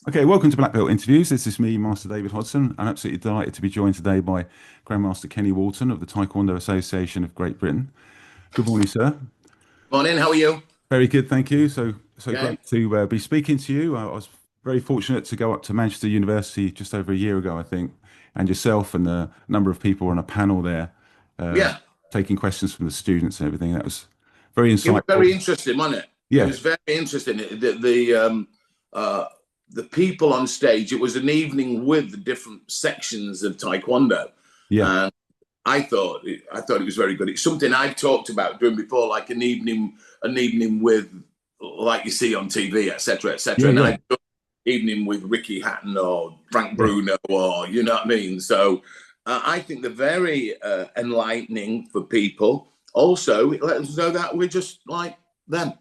Okay, welcome to Black Belt Interviews. This is me, Master David Hodson. I'm absolutely delighted to be joined today by Grandmaster Kenny Walton of the Taekwondo Association of Great Britain. Good morning, sir. Morning, how are you? Very good, thank you. So Okay. great to be speaking to you. I was very fortunate to go up to Manchester University just over a year ago, I think, and yourself and a number of people were on a panel there, uh, Yeah, taking questions from the students and everything. That was very it was very insightful. interesting, wasn't it? It Yeah, was very interesting. Uh, the people on stage. It was an evening with the different sections of Taekwondo, yeah, and I thought it was very good. It's something I've talked about doing before, like an evening with, like you see on TV, etc., yeah, etc. And yeah, I've done evening with Ricky Hatton or Frank yeah. Bruno, or you know what I mean. So I think they're very enlightening for people. Also, it lets us know that we're just like them.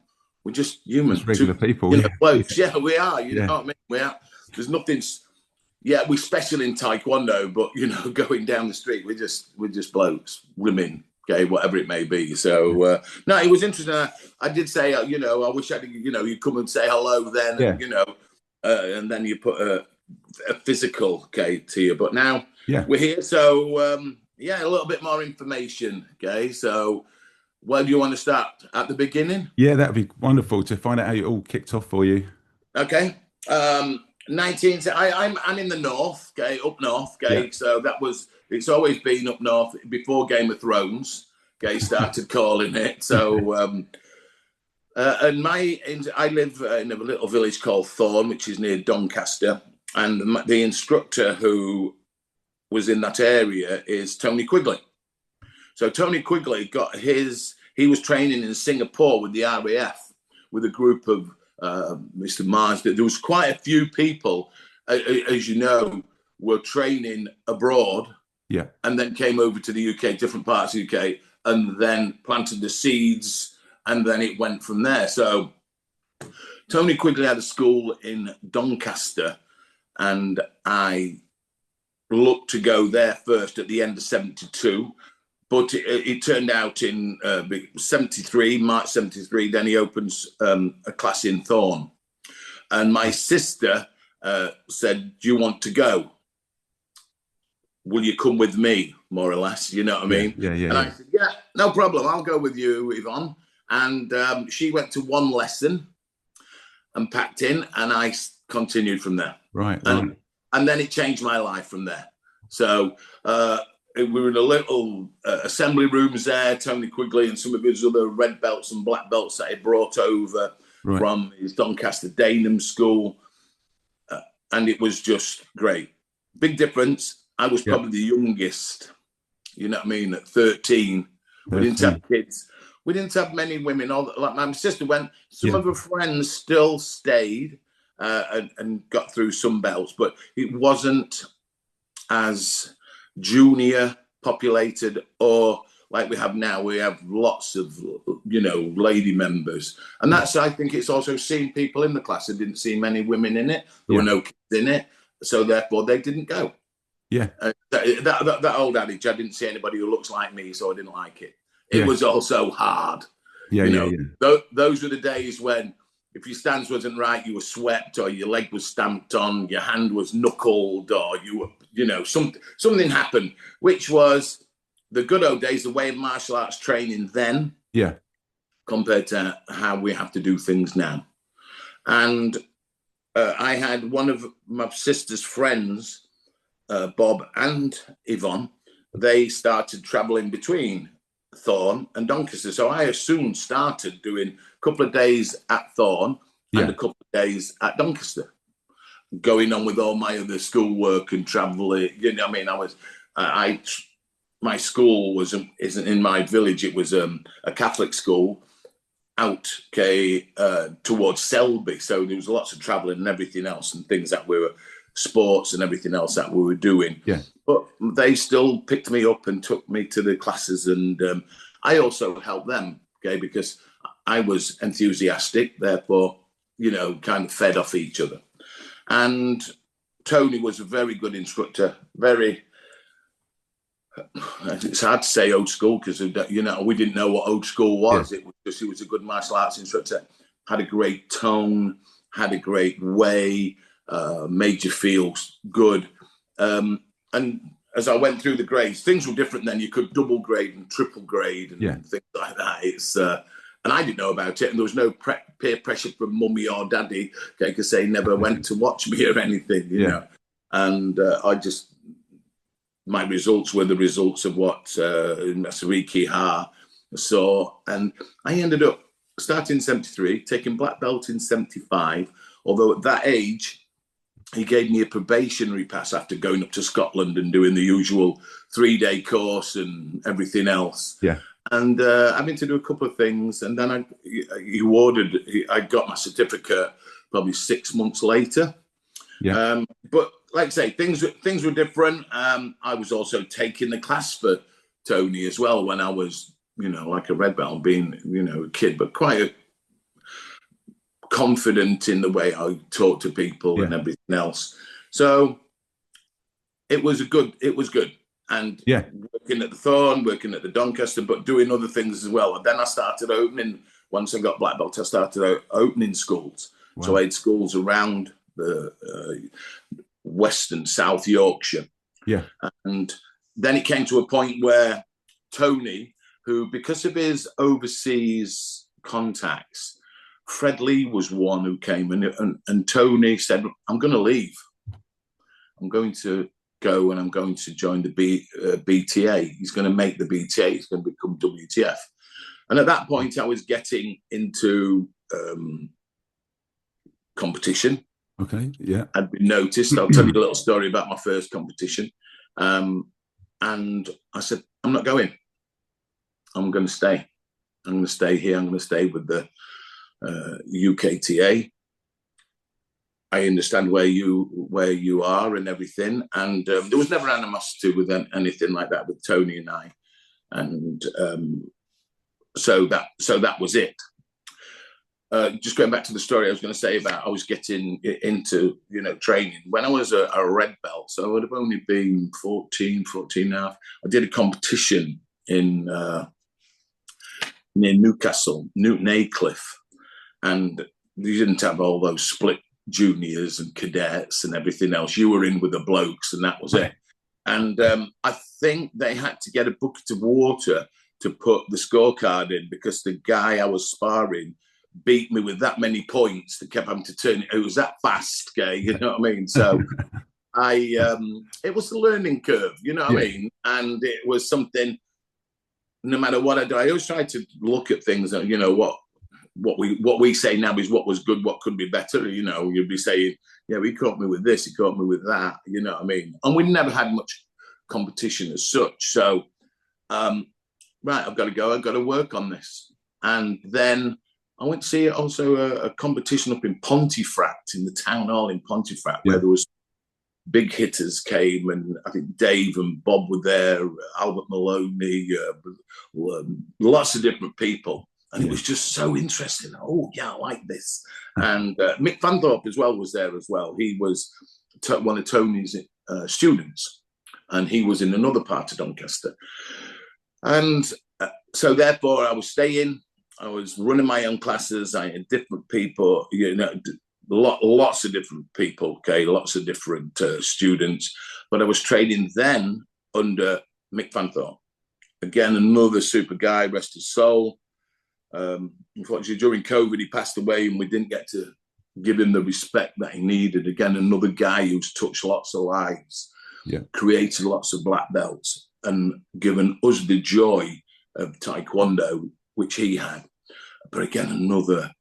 We're just Just human, regular two, people. Yeah, yeah, blokes. Yeah, we are. You know yeah. what I mean? We are. There's nothing. Yeah, we're special in Taekwondo, but going down the street, we're just blokes, women, okay, whatever it may be. So no, it was interesting. I did say, I wish you'd come and say hello then, Yeah. and then you put a physical, okay, to you. But now Yeah. we're here, so yeah, a little bit more information, okay. So, where do you want to start? At the beginning? Yeah, that'd be wonderful to find out how it all kicked off for you. Okay. 19. I'm in the north, okay, up north, Yeah. okay. So it's always been up north before Game of Thrones, okay. Started calling it. So I live in a little village called Thorn, which is near Doncaster, and the instructor who was in that area is Tony Quigley. So Tony Quigley he was training in Singapore with the RAF with a group of Mr. Mars. There was quite a few people, as you know, were training abroad Yeah. and then came over to the UK, different parts of the UK, and then planted the seeds, and then it went from there. So Tony Quigley had a school in Doncaster, and I looked to go there first at the end of 72. But it turned out in 73, March 73, then he opens a class in Thorn. And my sister said, do you want to go? Will you come with me, more or less? You know what I Yeah. mean? Yeah. Yeah. And Yeah. I said, yeah, no problem. I'll go with you, Yvonne. And she went to one lesson and packed in, and I continued from there. Right. And, Right. and then it changed my life from there. So we were in a little assembly rooms there, Tony Quigley and some of his other red belts and black belts that he brought over Right. from his Doncaster Dagenham school. And it was just great. Big difference. I was Yeah. probably the youngest, you know what I mean, at 13. We didn't have 13. kids. We didn't have many women. Like my sister went, some Yeah. of her friends still stayed and got through some belts, but it wasn't as junior populated or like we have now. We have lots of lady members, and Yeah. that's, I think it's also seen people in the class. There didn't see many women in it. There were Yeah. no kids in it, so therefore they didn't go. Yeah. That old adage, I didn't see anybody who looks like me, so I didn't like it. It Yeah. was also hard. Yeah. you Yeah. know Yeah. those were the days when if your stance wasn't right, you were swept, or your leg was stamped on, your hand was knuckled, or you were, something happened, which was the good old days, the way of martial arts training then Yeah. compared to how we have to do things now. And I had one of my sister's friends, Bob and Yvonne. They started traveling between Thorn and Doncaster. So I soon started doing a couple of days at Thorn and Yeah. a couple of days at Doncaster, going on with all my other schoolwork and traveling. I mean, my school isn't in my village. It was a Catholic school out, okay, towards Selby. So there was lots of traveling and everything else, and things that we were sports and everything else that we were doing. Yeah. But they still picked me up and took me to the classes, and I also helped them, okay, because I was enthusiastic. Therefore, kind of fed off each other. And Tony was a very good instructor. It's hard to say old school because we didn't know what old school Yeah. was. It was just, he was a good martial arts instructor. Had a great tone, had a great way, made you feel good. And as I went through the grades, things were different then. You could double grade and triple grade and things like that. And I didn't know about it, and there was no peer pressure from mummy or daddy, because they never went to watch me or anything, you know. And my results were the results of what Masariki Ha saw, and I ended up starting in 73, taking black belt in 75. Although at that age, he gave me a probationary pass after going up to Scotland and doing the usual 3-day course and everything else. Yeah. And having to do a couple of things. And then I got my certificate probably 6 months later. Yeah. But like I say, things were different. I was also taking the class for Tony as well when I was, like a red belt, being, a kid, but quite confident in the way I talk to people and everything else. So it was good. And working at the Thorn, working at the Doncaster, but doing other things as well. And then I started opening, once I got black belt, I started opening schools. Wow. So I had schools around the West and South Yorkshire. Yeah. And then it came to a point where Tony, who, because of his overseas contacts, Fred Lee was one who came, and Tony said, I'm going to leave. I'm going to go and I'm going to join the BTA. He's going to make the BTA. He's going to become WTF. And at that point, I was getting into competition. Okay, yeah. I'd been noticed. I'll tell you a little story about my first competition. And I said, I'm not going. I'm going to stay. I'm going to stay here. I'm going to stay with the UKTA. I understand where you are and everything, and there was never animosity with anything like that with Tony and I, and so that was it. Just going back to the story I was going to say about I was getting into training when I was a red belt, so I would have only been 14 and a half. I did a competition in near Newcastle, Newton Aycliffe, and you didn't have all those split juniors and cadets and everything else. You were in with the blokes, and that was it. And I think they had to get a bucket of water to put the scorecard in, because the guy I was sparring beat me with that many points that kept having to turn it. It was that fast, okay? You know what I mean? So it was a learning curve, you know what I mean? And it was something, no matter what I do, I always try to look at things that, what we say now is what was good, what could be better. You'd be saying, yeah, he caught me with this, he caught me with that, you know what I mean? And we never had much competition as such. So, right, I've got to go, I've got to work on this. And then I went to see also a competition up in Pontefract, in the town hall in Pontefract, where there was big hitters came, and I think Dave and Bob were there, Albert Maloney, lots of different people. And it was just so interesting. Oh, yeah, I like this. And Mick Fanthorpe as well was there as well. He was one of Tony's students, and he was in another part of Doncaster. And so therefore I was staying, I was running my own classes. I had different people, lots of different people, okay, lots of different students. But I was training then under Mick Fanthorpe. Again, another super guy, rest his soul. Unfortunately, during COVID, he passed away, and we didn't get to give him the respect that he needed. Again, another guy who's touched lots of lives, created lots of black belts, and given us the joy of Taekwondo, which he had. But again, another,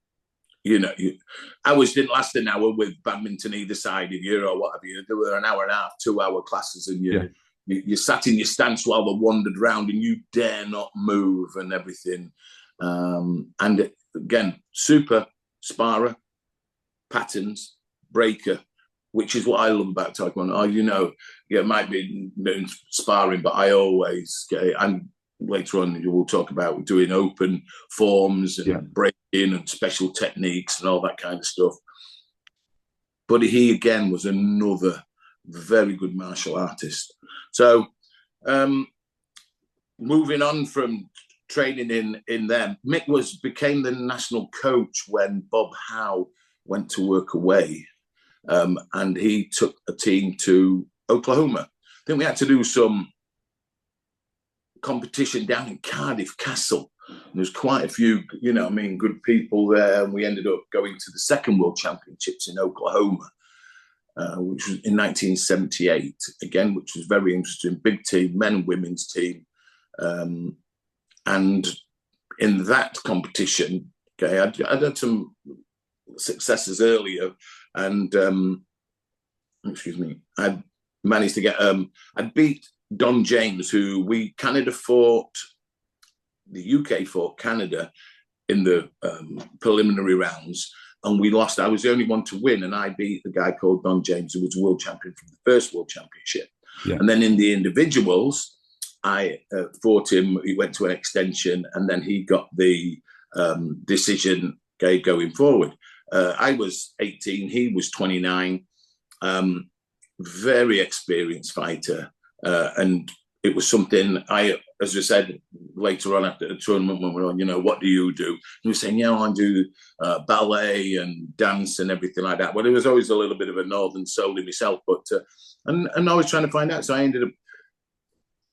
hours didn't last an hour with badminton either side of you or whatever. There were an hour and a half, 2-hour classes, and you sat in your stance while they wandered around, and you dare not move and everything. And again, super sparrer, patterns, breaker, which is what I love about Taekwondo. It might be sparring, but I always and later on you will talk about doing open forms and breaking and special techniques and all that kind of stuff. But he again was another very good martial artist. So moving on from training in them, Mick became the national coach when Bob Howe went to work away. and he took a team to Oklahoma. I think we had to do some competition down in Cardiff Castle. And there's quite a few, good people there. And we ended up going to the second World Championships in Oklahoma, which was in 1978, again, which was very interesting. Big team, men and women's team. And in that competition, okay, I'd had some successes earlier, and I managed to get I'd beat Don James, who the UK fought Canada in the preliminary rounds, and we lost. I was the only one to win, and I beat the guy called Don James, who was world champion from the first World Championship. Yeah. And then in the individuals, I fought him. He went to an extension, and then he got the decision going forward. I was 18, he was 29. Very experienced fighter, and it was something as I said later on after the tournament when we were on, what do you do? He was saying, I do ballet and dance and everything like that. Well, it was always a little bit of a northern soul in myself, but and I was trying to find out. So I ended up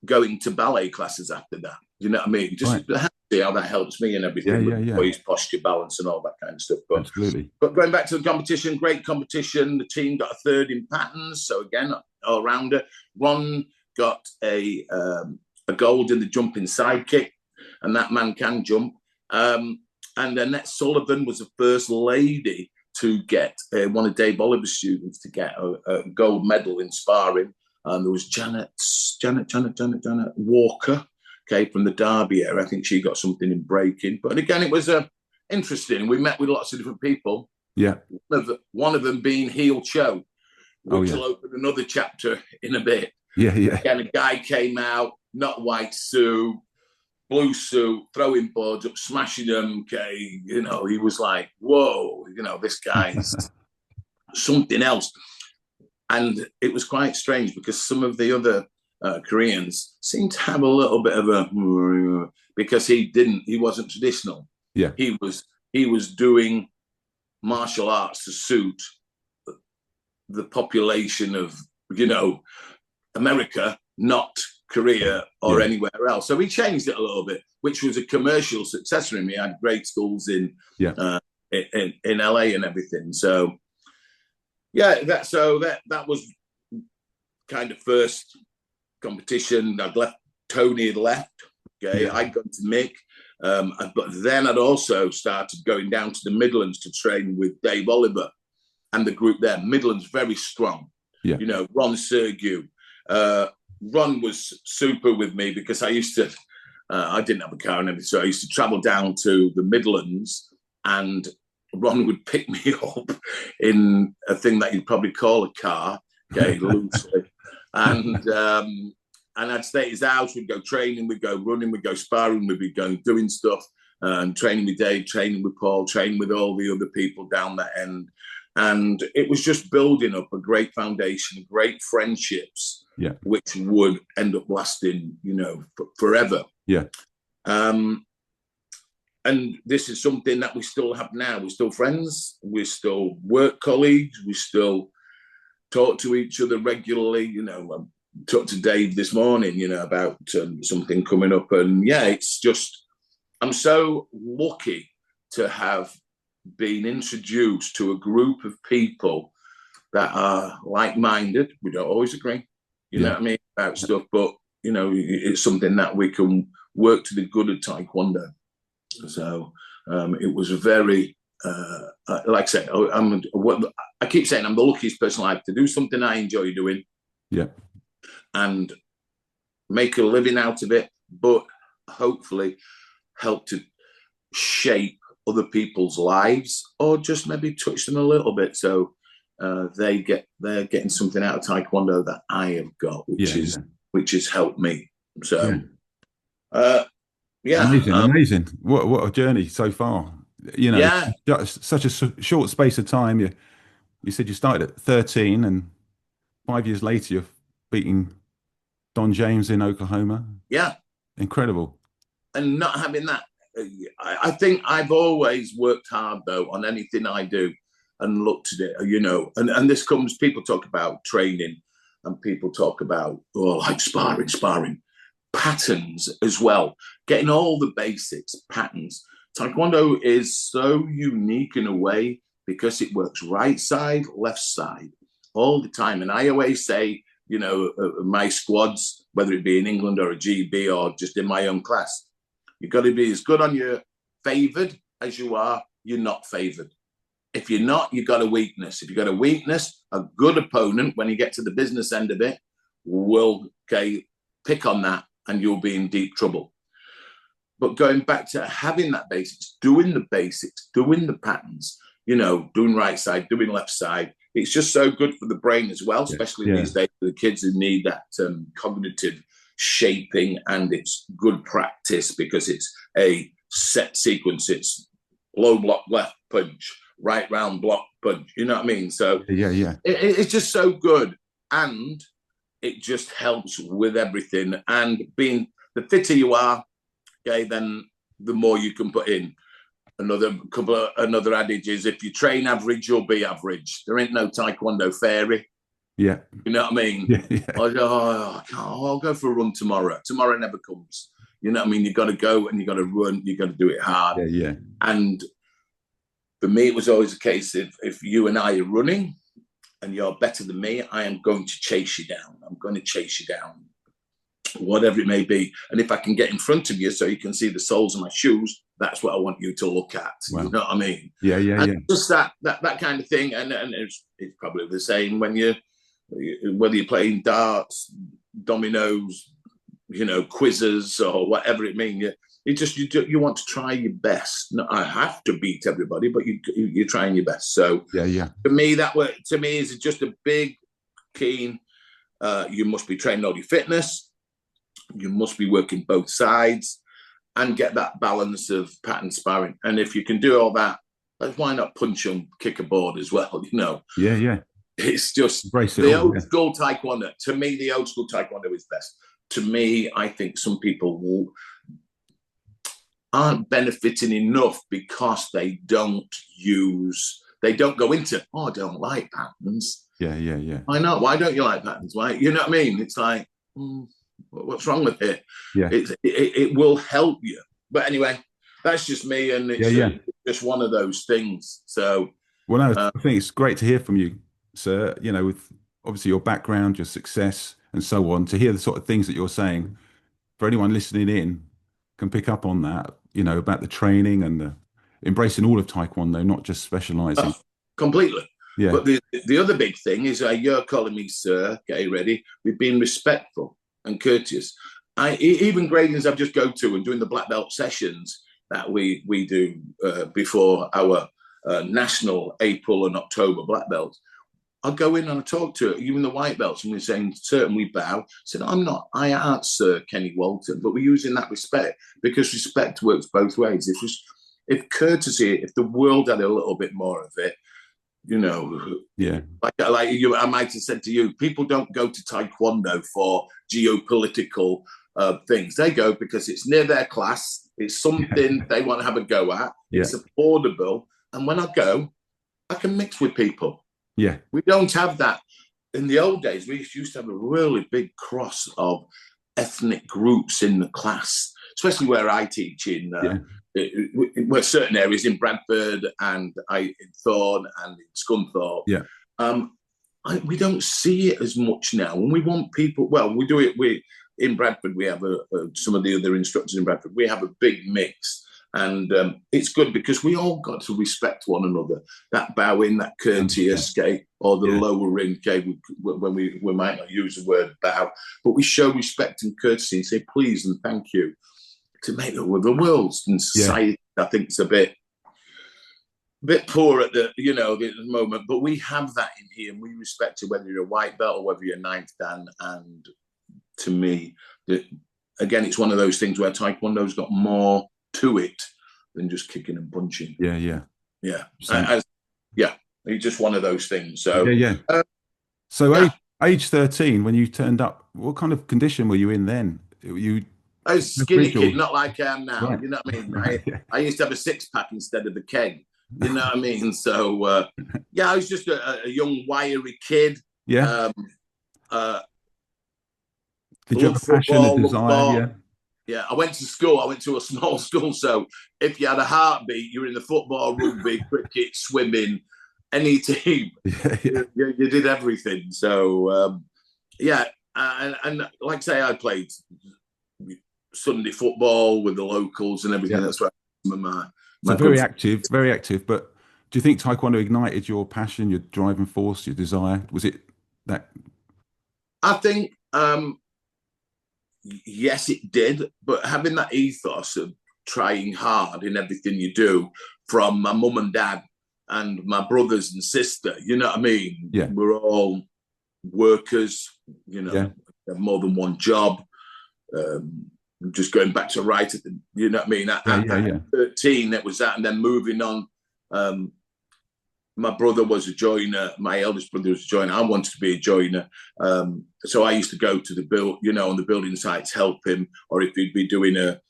going to ballet classes after that. You know what I mean? Just right. See how that helps me and everything. Ways, posture, balance, and all that kind of stuff. But, absolutely. But going back to the competition, great competition. The team got a third in patterns. So again, all rounder. Ron got a gold in the jumping sidekick, and that man can jump. And Annette Sullivan was the first lady to get one of Dave Oliver's students to get a gold medal in sparring. And there was Janet Walker, okay, from the Derby area. I think she got something in breaking. But again, it was interesting. We met with lots of different people. Yeah. One of them being Heel Cho, which will open another chapter in a bit. Yeah. Again, a guy came out, not white suit, blue suit, throwing boards up, smashing them. Okay, he was like, whoa, this guy's something else. And it was quite strange because some of the other Koreans seemed to have a little bit of a, because he wasn't traditional. Yeah. He was doing martial arts to suit the population of, America, not Korea or anywhere else. So he changed it a little bit, which was a commercial success for him. He had great schools in LA and everything. So that was kind of first competition. Tony had left. Okay, I'd gone to Mick, but then I'd also started going down to the Midlands to train with Dave Oliver and the group there. Midlands very strong. Yeah. Ron Sergiu. Ron was super with me because I used to. I didn't have a car and everything, so I used to travel down to the Midlands, and Ron would pick me up in a thing that you'd probably call a car, okay, loosely. And I'd stay at his house, we'd go training, we'd go running, we'd go sparring, we'd be going doing stuff, and training with Dave, training with Paul, training with all the other people down that end. And it was just building up a great foundation, great friendships, which would end up lasting, forever. Yeah. And this is something that we still have now. We're still friends. We're still work colleagues. We still talk to each other regularly. I talked to Dave this morning, about something coming up. And it's just, I'm so lucky to have been introduced to a group of people that are like-minded. We don't always agree, you know what I mean, about stuff, but, it's something that we can work to the good of Taekwondo. So it was very, like I say, I keep saying I'm the luckiest person alive to do something I enjoy doing, and make a living out of it, but hopefully help to shape other people's lives, or just maybe touch them a little bit, so they're getting something out of Taekwondo that I have got, which has helped me. So. Amazing. What a journey so far. Such a short space of time. You said you started at 13, and 5 years later you're beating Don James in Oklahoma. Yeah. Incredible. And not having that, I think I've always worked hard though on anything I do. and looked at it, and this comes, people talk about training and people talk about, like sparring, patterns as well, getting all the basics, patterns. Taekwondo is so unique in a way because it works right side, left side all the time. And I always say, my squads, whether it be in England or a GB or just in my own class, you've got to be as good on your favored as you are, you're not favored. If you're not, you've got a weakness. If you've got a weakness, a good opponent, when you get to the business end of it, will pick on that and you'll be in deep trouble. But going back to having that basics, doing the patterns, doing right side, doing left side, it's just so good for the brain as well, especially these days for the kids who need that cognitive shaping, and it's good practice because it's a set sequence. It's low block left punch, right round block punch, you know what I mean? So it's just so good, and it just helps with everything. And being the fitter you are, then the more you can put in. Another adage is, if you train average, you'll be average. There ain't no Taekwondo fairy. Yeah. You know what I mean? I'll go for a run tomorrow. Tomorrow never comes. You know what I mean? You got to go and you got to run. You got to do it hard. Yeah. And for me, it was always a case of, if you and I are running and you're better than me, I am going to chase you down. I'm going to chase you down, whatever it may be. And if I can get in front of you so you can see the soles of my shoes, that's what I want you to look at. Wow. You know what I mean? Yeah. Just that kind of thing. And it's probably the same when whether you're playing darts, dominoes, quizzes or whatever it means. You want to try your best. No, I have to beat everybody, but you're trying your best. So to me, is just a big keen. You must be training all your fitness. You must be working both sides and get that balance of pattern sparring. And if you can do all that, why not punch and kick a board as well? Yeah. It's just the old school Taekwondo. To me, the old school Taekwondo is best. To me, I think some people aren't benefiting enough because they don't go into, I don't like patterns. Yeah. I know. Why don't you like patterns? Why? You know what I mean? It's like, what's wrong with it? Yeah. It will help you. But anyway, that's just me, and it's just one of those things. So, well, no, I think it's great to hear from you, sir. With obviously your background, your success, and so on, to hear the sort of things that you're saying, for anyone listening in, can pick up on that. About the training and the embracing all of Taekwondo, not just specialising. Completely. Yeah. But the other big thing is, you're calling me sir. Get ready. We've been respectful and courteous. Even gradings I've just go to and doing the black belt sessions that we do before our national April and October black belts. I'll go in and I talk to even the white belts, and we're saying, sir, and we bow. I said, I aren't Sir Kenny Walton, but we're using that respect, because respect works both ways. If courtesy, if the world had a little bit more of it, like you, I might have said to you, people don't go to Taekwondo for geopolitical things. They go because it's near their class. It's something they want to have a go at. It's affordable. And when I go, I can mix with people. Yeah. We don't have that. In the old days, we used to have a really big cross of ethnic groups in the class, especially where I teach in where certain areas in Bradford and in Thorne and in Scunthorpe. Yeah. We don't see it as much now. And we want people, we do it. In Bradford, we have some of the other instructors in Bradford, we have a big mix. And it's good because we all got to respect one another. That bowing, that courteous, or the lowering, when we might not use the word bow, but we show respect and courtesy and say please and thank you, to make the world and society. I think it's a bit poor at the moment, but we have that in here, and we respect it, whether you're a white belt or whether you're ninth dan. And to me, again, it's one of those things where Taekwondo's got more to it than just kicking and punching. Yeah. It's just one of those things. So age 13, when you turned up, what kind of condition were you in then? I was a skinny kid, not like I am now. Right. You know what I mean? I used to have a 6-pack instead of the keg. You know what I mean? So yeah, I was just a young wiry kid. Yeah. Um, uh, Did you have Love a passion, a football, love desire? Yeah. sport. Yeah, I went to school. I went to a small school, so if you had a heartbeat, you were in the football, rugby, cricket, swimming, any team. Yeah. Yeah. You did everything. So yeah, and like I say, I played Sunday football with the locals and everything. Yeah. That's right. My So my good. very active, very active. But do you think Taekwondo ignited your passion, your driving force, your desire? Was it that? I think yes, it did. But having that ethos of trying hard in everything you do, from my mum and dad and my brothers and sister, you know what I mean? Yeah. We're all workers, you know, Yeah. have more than one job. Um, just going back to right at the, you know what I mean? Yeah. Yeah. At Yeah. 13, it was that, and then moving on. Um, my brother was a joiner. My eldest brother was a joiner. I wanted to be a joiner, so I used to go to the build, you know, on the building sites, help him, or if he'd be doing a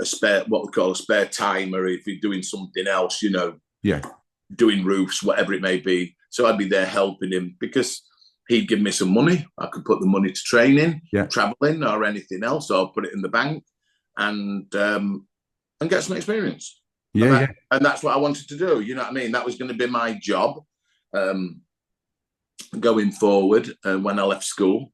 spare, what we call a spare time, or if he's doing something else, you know, Yeah. doing roofs, whatever it may be. So I'd be there helping him because he'd give me some money. I could put the money to training, Yeah. traveling, or anything else, or put it in the bank and get some experience. Yeah. Yeah. And that's what I wanted to do. You know what I mean? That was going to be my job going forward when I left school.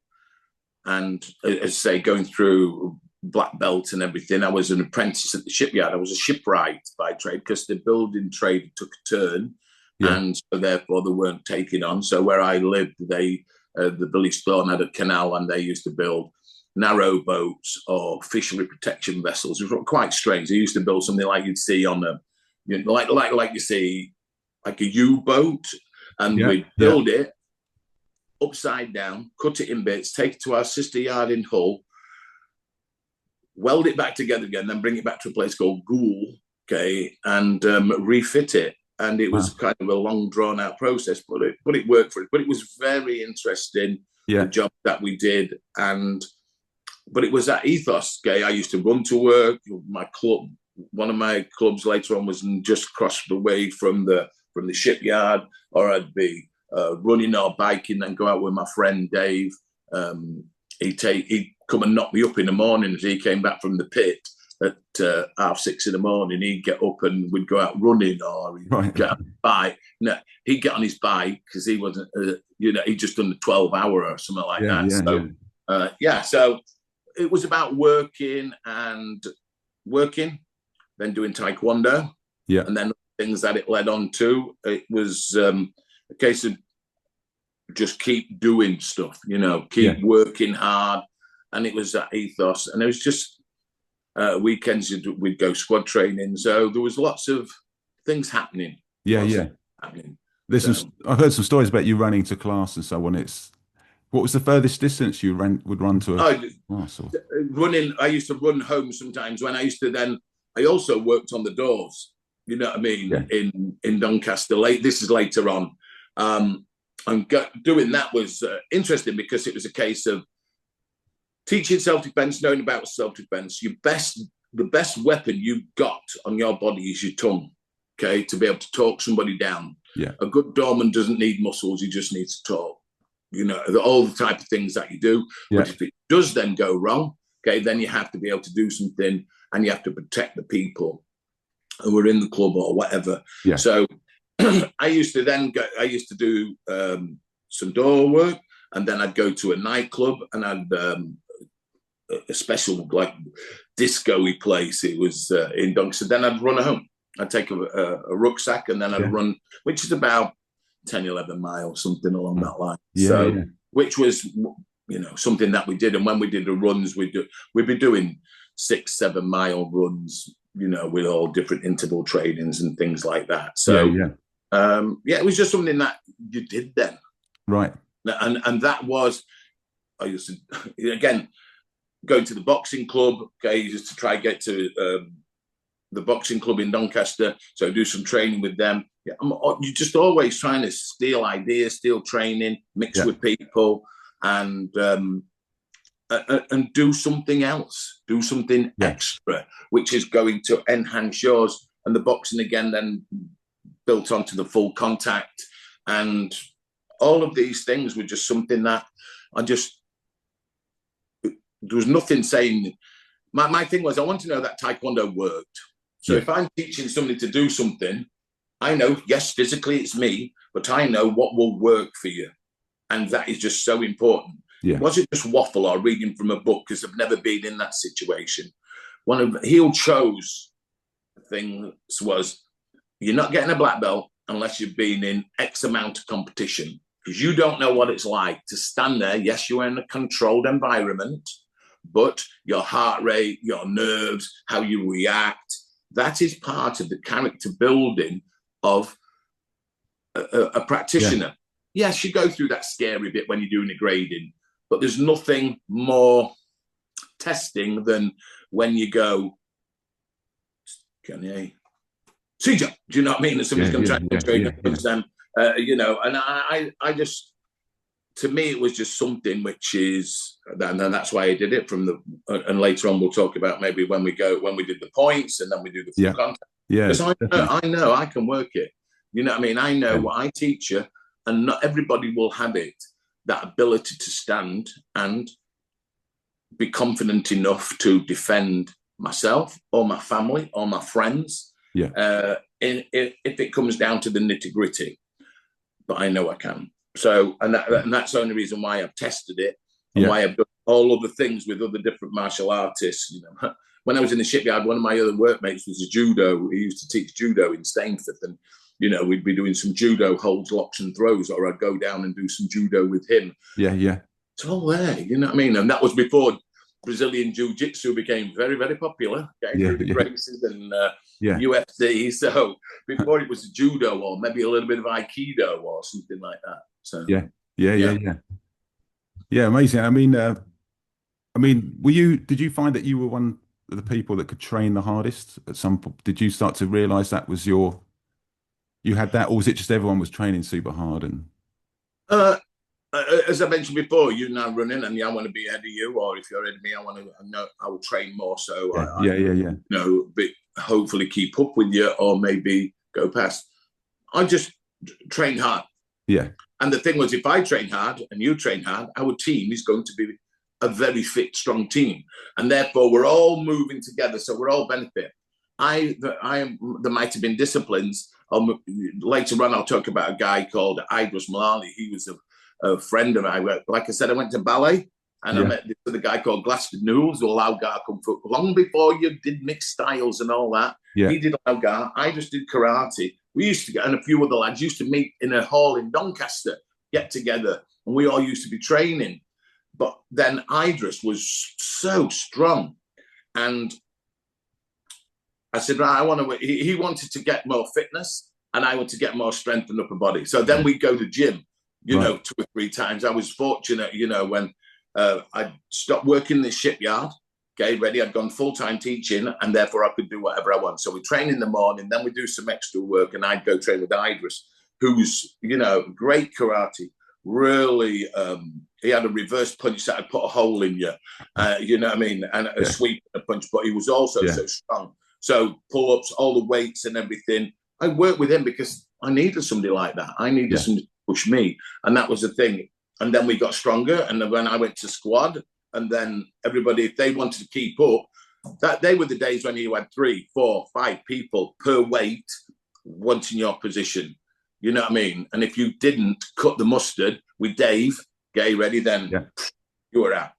And as I say, going through black belt and everything, I was an apprentice at the shipyard. I was a shipwright by trade because the building trade took a turn. Yeah. And so therefore they weren't taking on. So where I lived, the village thorn had a canal and they used to build narrow boats or fishery protection vessels. It was quite strange. They used to build something like you'd see on a, you know, like you see, like a U-boat, and Yeah. we'd build it upside down, cut it in bits, take it to our sister yard in Hull, weld it back together again, then bring it back to a place called Goole, okay, and refit it. And it was kind of a long, drawn-out process, but it worked for it. But it was very interesting, Yeah. the job that we did, but it was that ethos. Okay, I used to run to work. My club, one of my clubs later on, was just across the way from the shipyard, or I'd be running or biking, and go out with my friend Dave. He'd come and knock me up in the morning as he came back from the pit at 6:30 in the morning. He'd get up and we'd go out running, or he'd get on his bike. No, he'd get on his bike because he wasn't, you know, he'd just done the 12-hour or something like that. Yeah. So, so it was about working, then doing Taekwondo, Yeah. and then things that it led on to. It was a case of just keep doing stuff, you know, keep working hard. And it was that ethos. And it was just weekends we'd go squad training. So there was lots of things happening. Yeah. Happening. I've heard some stories about you running to class and so on. What was the furthest distance you would run to a class? Or? Running, I used to run home sometimes when I used to then, I also worked on the doors, you know what I mean, in Doncaster. This is later on. And doing that was interesting because it was a case of teaching self-defense, knowing about self-defense. The best weapon you've got on your body is your tongue, okay, to be able to talk somebody down. Yeah. A good doorman doesn't need muscles, he just needs to talk. You know, all the type of things that you do. Yeah. But if it does then go wrong, okay, then you have to be able to do something, and you have to protect the people who are in the club or whatever. Yeah. So I used to do some door work, and then I'd go to a nightclub, and I'd a special like disco-y place. It was in Doncaster. Then I'd run home. I'd take a rucksack, and then I'd run, which is about 10, 11 miles, something along that line. Which was, you know, something that we did. And when we did the runs, we'd be doing 6-7 mile runs, you know, with all different interval trainings and things like that. So it was just something that you did then. Right. And that was, I used to, again, going to the boxing club, okay, just to try and get to the boxing club in Doncaster. So do some training with them. Yeah, you're just always trying to steal ideas, steal training, mix with people, and do something else, do something extra, which is going to enhance yours. And the boxing again then built onto the full contact. And all of these things were just something that there was nothing saying. My thing was, I want to know that Taekwondo worked. So if I'm teaching somebody to do something, I know, yes, physically it's me, but I know what will work for you. And that is just so important. It wasn't just waffle or reading from a book, because I've never been in that situation. One of Heel Cho's things was, you're not getting a black belt unless you've been in X amount of competition, because you don't know what it's like to stand there. Yes, you're in a controlled environment, but your heart rate, your nerves, how you react, that is part of the character building of a practitioner. Yes, you go through that scary bit when you're doing the grading, but there's nothing more testing than when you go, can you see, do you know what I mean? And somebody's going to try to train them, you know, and I just, to me, it was just something which is, and that's why I did it from the, and later on we'll talk about maybe when we did the points and then we do the full contact. Because I know I can work it. You know what I mean? I know what I teach you, and not everybody will have it, that ability to stand and be confident enough to defend myself or my family or my friends. If it comes down to the nitty gritty, but I know I can. So, and that's the only reason why I've tested it, and why I've done all other things with other different martial artists. You know, when I was in the shipyard, one of my other workmates was a judo. He used to teach judo in Stainforth, and you know, we'd be doing some judo holds, locks, and throws, or I'd go down and do some judo with him. It's all there, you know what I mean? And that was before Brazilian Jiu-Jitsu became very, very popular, through the races and UFC. So before it was judo, or maybe a little bit of Aikido or something like that. So amazing. I mean, did you find that you were one of the people that could train the hardest at some point? Did you start to realize that was you had that, or was it just everyone was training super hard? And as I mentioned before, you're now running and I want to be ahead of you, or if you're ahead of me, I will train more. So you know, but hopefully keep up with you, or maybe go past. I just train hard. And the thing was, if I train hard and you train hard, our team is going to be a very fit, strong team, and therefore we're all moving together, so we're all benefit. There might have been disciplines. Later on, I'll talk about a guy called Idris Malali. He was a friend of mine. Like I said, I went to ballet, and I met the guy called Glasford Newells, who allowed Gar Kung Fu. Long before you did mixed styles and all that, he did allow Gar. I just did karate. We used to get, and a few other lads used to meet in a hall in Doncaster, get together, and we all used to be training. But then Idris was so strong, and I said, right, I want to. He wanted to get more fitness, and I want to get more strength and upper body. So then we go to gym, you know, 2 or 3 times. I was fortunate, you know, when I stopped working in the shipyard, ready, I'd gone full-time teaching, and therefore I could do whatever I want. So we train in the morning, then we do some extra work, and I'd go train with Idris, who's, you know, great karate. Really, he had a reverse punch that would put a hole in you, you know what I mean, and a sweep and a punch, but he was also so strong. So pull-ups, all the weights and everything. I worked with him because I needed somebody like that. I needed somebody to push me, and that was the thing. And then we got stronger, and then when I went to squad, and then everybody, if they wanted to keep up, that they were the days when you had 3, 4, 5 people per weight wanting your position. You know what I mean? And if you didn't cut the mustard with Dave, get ready, then you were out.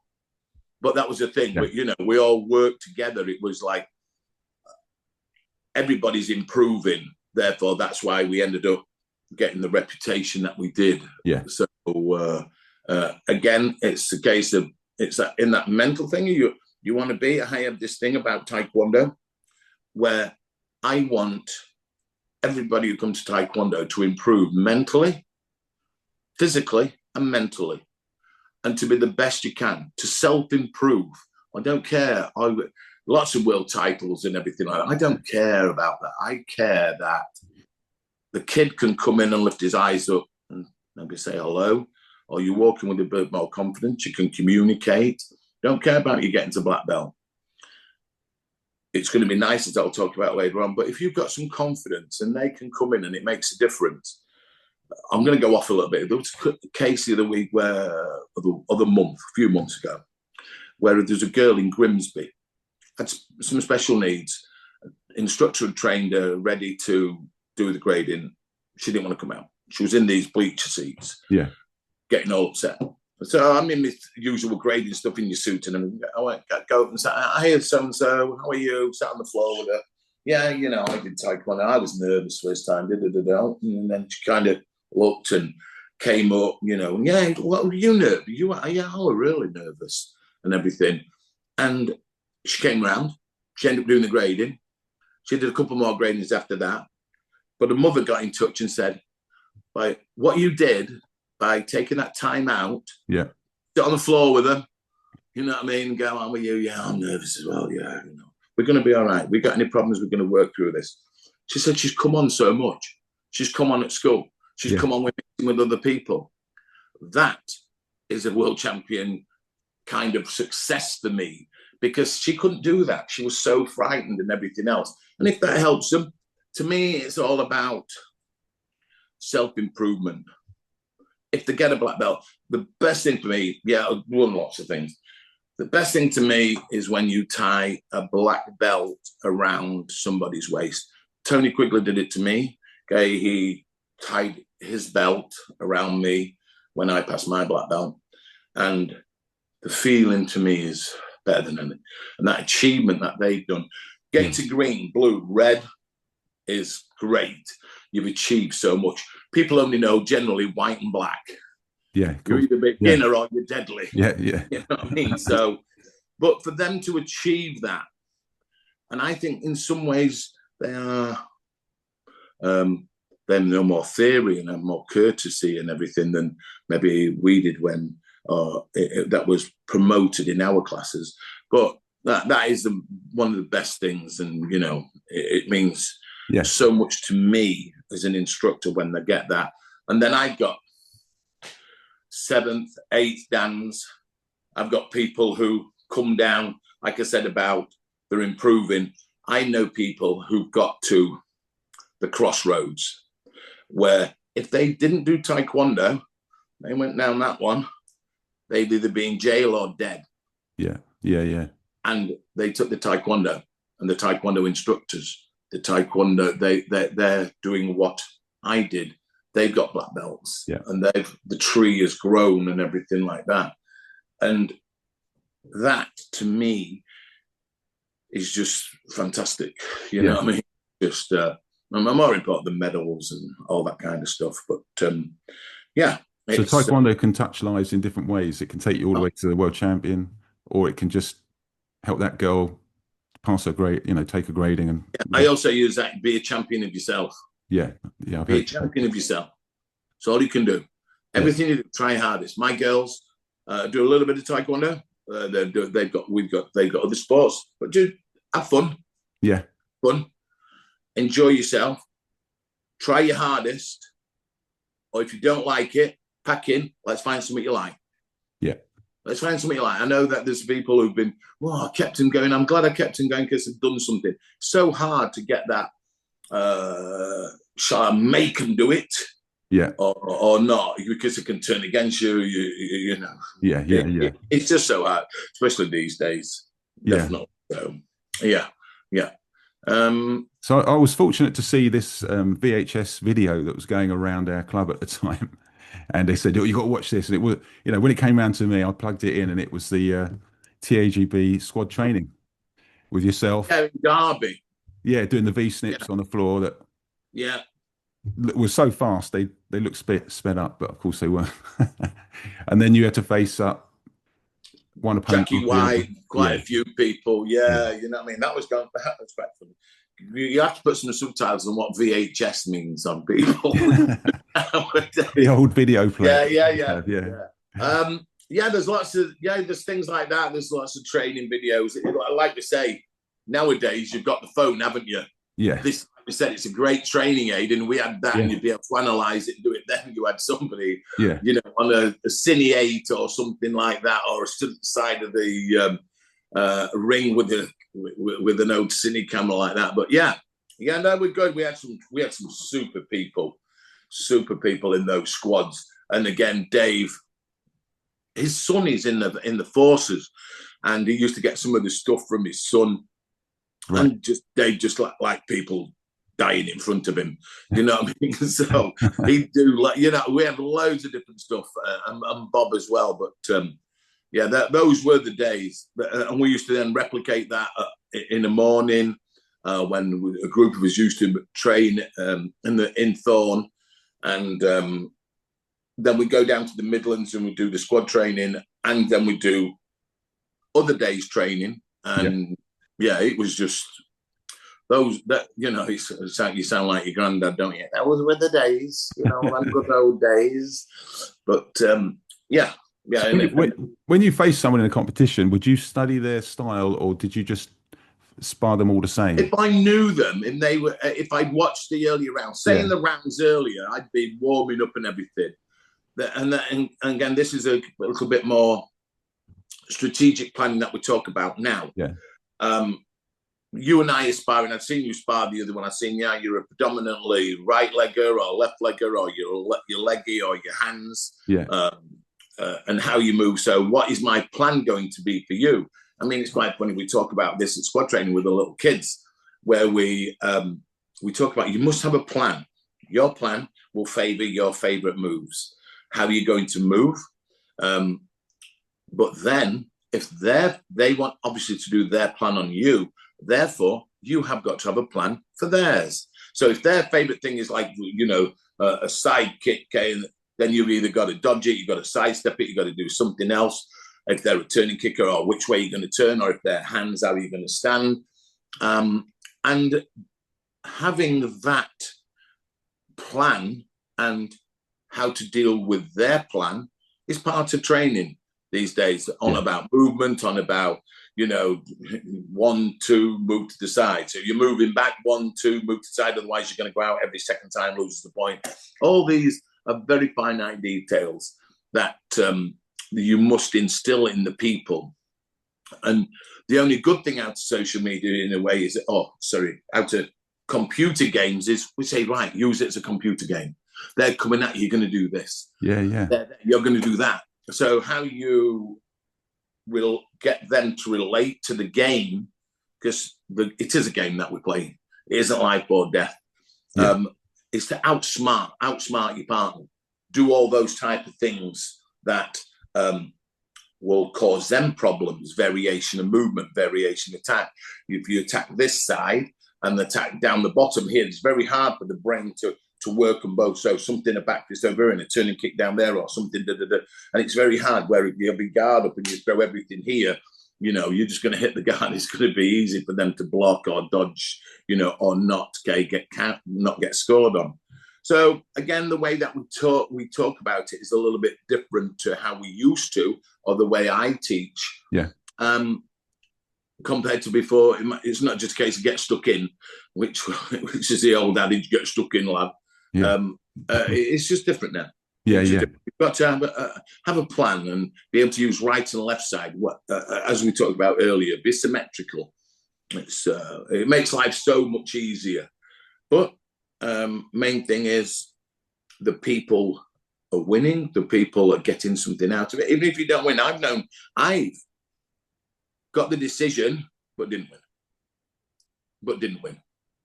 But that was the thing. But, you know, we all worked together. It was like everybody's improving. Therefore, that's why we ended up getting the reputation that we did. So, again, it's a case of, it's that in that mental thing you want to be. I have this thing about Taekwondo where I want everybody who comes to Taekwondo to improve mentally, physically, and mentally, and to be the best you can, to self-improve. I don't care. Lots of world titles and everything like that. I don't care about that. I care that the kid can come in and lift his eyes up and maybe say hello, or you're walking with a bit more confidence, you can communicate. Don't care about you getting to black belt. it's going to be nice, as I'll talk about later on. But if you've got some confidence and they can come in and it makes a difference, I'm going to go off a little bit. There was a case the other week a few months ago, where there's a girl in Grimsby, had some special needs. Instructor had trained her, ready to do the grading. She didn't want to come out. She was in these bleacher seats, getting all upset. So I'm in this usual grading stuff in your suit, and I went, go up and say, "Hi, so-and-so, how are you?" Sat on the floor with her. "Yeah, you know, I did Taekwondo. I was nervous first time." And then she kind of looked and came up, you know, "Yeah, what were you nervous? You were, yeah, I was really nervous," and everything. And she came round. She ended up doing the grading. She did a couple more gradings after that. But her mother got in touch and said, "Like, what you did by taking that time out, sit on the floor with them, you know what I mean? Go, how are you? Yeah, I'm nervous as well. Yeah, you know, we're going to be all right. We got any problems? We're going to work through this." She said she's come on so much. She's come on at school. She's come on with other people. That is a world champion kind of success for me, because she couldn't do that. She was so frightened and everything else. And if that helps them, to me, it's all about self-improvement. If they get a black belt, the best thing for me, I've won lots of things. The best thing to me is when you tie a black belt around somebody's waist. Tony Quigley did it to me. Okay, he tied his belt around me when I passed my black belt. And the feeling to me is better than anything. And that achievement that they've done, getting to green, blue, red is great. You've achieved so much. People only know generally white and black. Yeah, cool. You're either beginner or you're deadly. Yeah. You know what I mean? So, but for them to achieve that, and I think in some ways they are, they know more theory and have more courtesy and everything than maybe we did when that was promoted in our classes. But that is one of the best things, and you know, it means so much to me as an instructor when they get that. And then I've got 7th, 8th dans. I've got people who come down, like I said about they're improving. I know people who've got to the crossroads where if they didn't do Taekwondo, they went down that one, they'd either be in jail or dead. Yeah. And they took the Taekwondo, and the Taekwondo instructors, the Taekwondo, they're doing what I did. They've got black belts, and the tree has grown and everything like that. And that to me is just fantastic. You know what I mean? Just more important than medals and all that kind of stuff. But so Taekwondo can touch lives in different ways. It can take you all the way to the world champion, or it can just help that girl pass her grade, you know, take a grading. And I also use that, be a champion of yourself. Be a champion of yourself. It's all you can do. Everything you do, try hardest. My girls do a little bit of Taekwondo. They've got other sports, but do have fun. Fun. Enjoy yourself. Try your hardest. Or if you don't like it, pack in. Let's find something you like. Let's find something you like. I know that there's people who've been, I kept him going. I'm glad I kept him going because I've done something. So hard to get that. Shall I make them do it? Or not, because it can turn against you. You know. It's just so hard, especially these days. Definitely. So, so I was fortunate to see this VHS video that was going around our club at the time. And they said, you got to watch this. And it was, you know, when it came around to me, I plugged it in, and it was the TAGB squad training with yourself. Derby. Doing the V-snips on the floor. That was so fast. They looked sped up, but of course they weren't. And then you had to face up one opponent. Jackie White, quite a few people. You know what I mean? That was quite funny. You have to put some subtitles on what VHS means on people. The old video player. There's lots of there's things like that. There's lots of training videos. Like we say, nowadays you've got the phone, haven't you? This, like we said, it's a great training aid, and we had that, and you'd be able to analyze it and do it. Then you had somebody, you know, on a Cine 8 or something like that, or a side of the ring with an old cine camera like that. But yeah, no, we're good. We had some super people in those squads. And again, Dave, his son is in the forces, and he used to get some of the stuff from his son, right. And Dave just like people dying in front of him, you know what I mean? So he'd do we have loads of different stuff, and Bob as well. But those were the days, and we used to then replicate that in the morning when a group of us used to train in Thorn, and then we go down to the Midlands and we do the squad training, and then we do other days training, and it was just. You sound like your granddad, don't you? That was with the days, them good old days. But So when you face someone in a competition, would you study their style, or did you just spar them all the same? If I knew them and if I'd watched the earlier rounds, in the rounds earlier, I'd be warming up and everything. And again, this is a little bit more strategic planning that we talk about now. Yeah. You and I are sparring. I've seen you spar the other one. I've seen you're a predominantly right legger or left legger, or your leggy or your hands, and how you move. So what is my plan going to be for you? I mean, it's quite funny. We talk about this at squad training with the little kids, where we talk about you must have a plan. Your plan will favour your favourite moves. How are you going to move? But then if they want obviously to do their plan on you, therefore, you have got to have a plan for theirs. So if their favourite thing is like, a side kick, then you've either got to dodge it, you've got to sidestep it, you've got to do something else. If they're a turning kicker, or which way you're going to turn, or if they're hands, how are you going to stand? And having that plan and how to deal with their plan is part of training these days, about movement, on about 1, 2, move to the side. So you're moving back, 1, 2, move to the side. Otherwise, you're going to go out every second time, loses the point. All these are very finite details that you must instill in the people. And the only good thing out of social media, in a way, is out of computer games is we say, right, use it as a computer game. They're coming at you, you're going to do this. Yeah. You're going to do that. So how you will get them to relate to the game, because it is a game that we're playing. It isn't life or death. It's to outsmart your partner. Do all those type of things that will cause them problems, variation of movement, variation of attack. If you attack this side and attack down the bottom here, it's very hard for the brain to work on both. So something a back fist over and a turning kick down there, or something, and it's very hard where you have your guard up and you throw everything here, you're just going to hit the guard. It's going to be easy for them to block or dodge, or not get scored on. So again, the way that we talk about it is a little bit different to how we used to, or the way I teach. Yeah. Compared to before, it's not just a case of get stuck in, which is the old adage, get stuck in, lad. Yeah. It's just different now. Yeah. You've got to have a plan and be able to use right and left side. As we talked about earlier, be symmetrical. It makes life so much easier. But main thing is the people are winning. The people are getting something out of it. Even if you don't win, I've got the decision, but didn't win.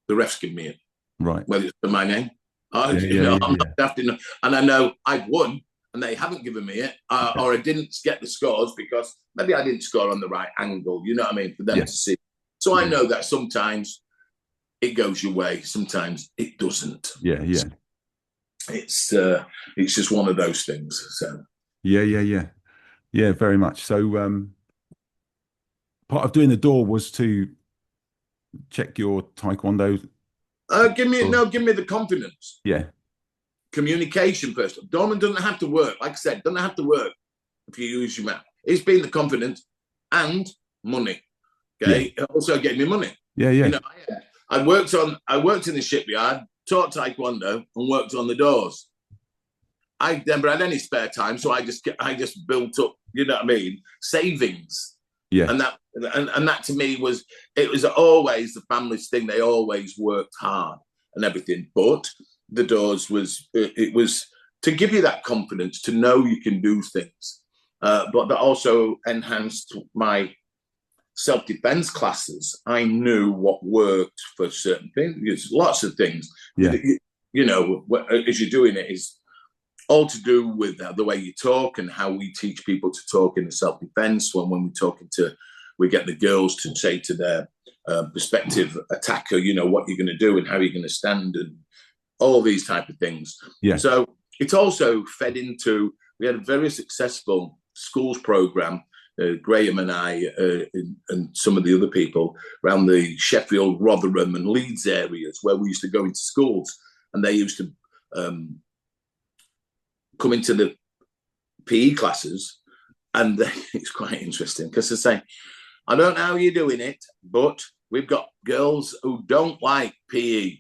The refs give me it. Right. Whether it's for my name. I'm not drafting, and I know I've won, and they haven't given me it, or I didn't get the scores because maybe I didn't score on the right angle, you know what I mean, for them to see. So I know that sometimes it goes your way, sometimes it doesn't. Yeah. So it's just one of those things. So yeah, very much. So part of doing the door was to check your Taekwondo. Give me the confidence. Yeah. Communication first. Dorman doesn't have to work. Like I said, doesn't have to work if you use your mouth. It's been the confidence and money. Okay. Yeah. It also gave me money. Yeah. I worked in the shipyard, taught Taekwondo, and worked on the doors. I never had any spare time, so I just built up, you know what I mean, savings. Yeah. And that to me was, it was always the family's thing. They always worked hard and everything, but the doors was, it was to give you that confidence to know you can do things. But that also enhanced my self-defense classes. I knew what worked for certain things. There's lots of things. Yeah. You know, as you're doing it, is all to do with the way you talk and how we teach people to talk in the self-defense. When we're talking to, we get the girls to say to their prospective attacker, you know, what you're going to do and how you're going to stand and all these type of things. Yeah. So it's also fed into, we had a very successful schools program, Graham and I and some of the other people around the Sheffield, Rotherham and Leeds areas, where we used to go into schools, and they used to come into the PE classes, and it's quite interesting because they say, I don't know how you're doing it, but we've got girls who don't like PE.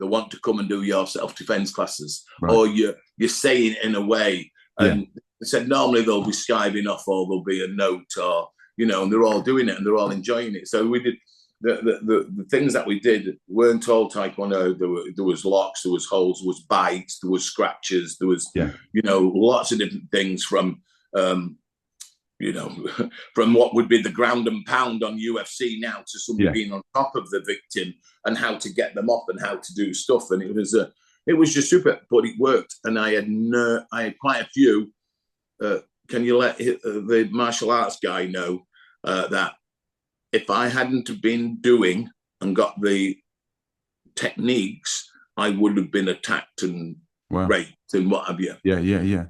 They want to come and do your self-defense classes, right. Or you're saying it in a way, and they said normally they'll be skiving off, or there'll be a note, or, you know, and they're all doing it and they're all enjoying it. So we did the things that we did weren't all Taekwondo. There was locks, there was holds, there was bites, there was scratches, there was, you know, lots of different things from, you know, from what would be the ground and pound on UFC now to somebody being on top of the victim and how to get them off and how to do stuff. And it was just super, but it worked. And I had quite a few. Can you let the martial arts guy know that if I hadn't been doing and got the techniques, I would have been attacked and raped and what have you. Yeah.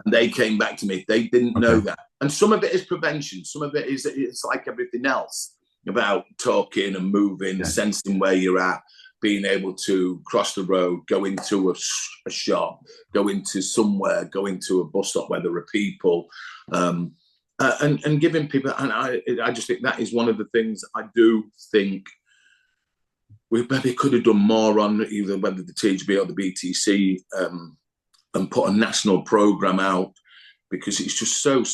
And they came back to me. They didn't know that. And some of it is prevention. Some of it is, it's like everything else about talking and moving, sensing where you're at, being able to cross the road, go into a shop, go into somewhere, go into a bus stop where there are people, and giving people. And I just think that is one of the things I do think we maybe could have done more on, either whether the TAGB or the BTC, and put a national program out, because it's just so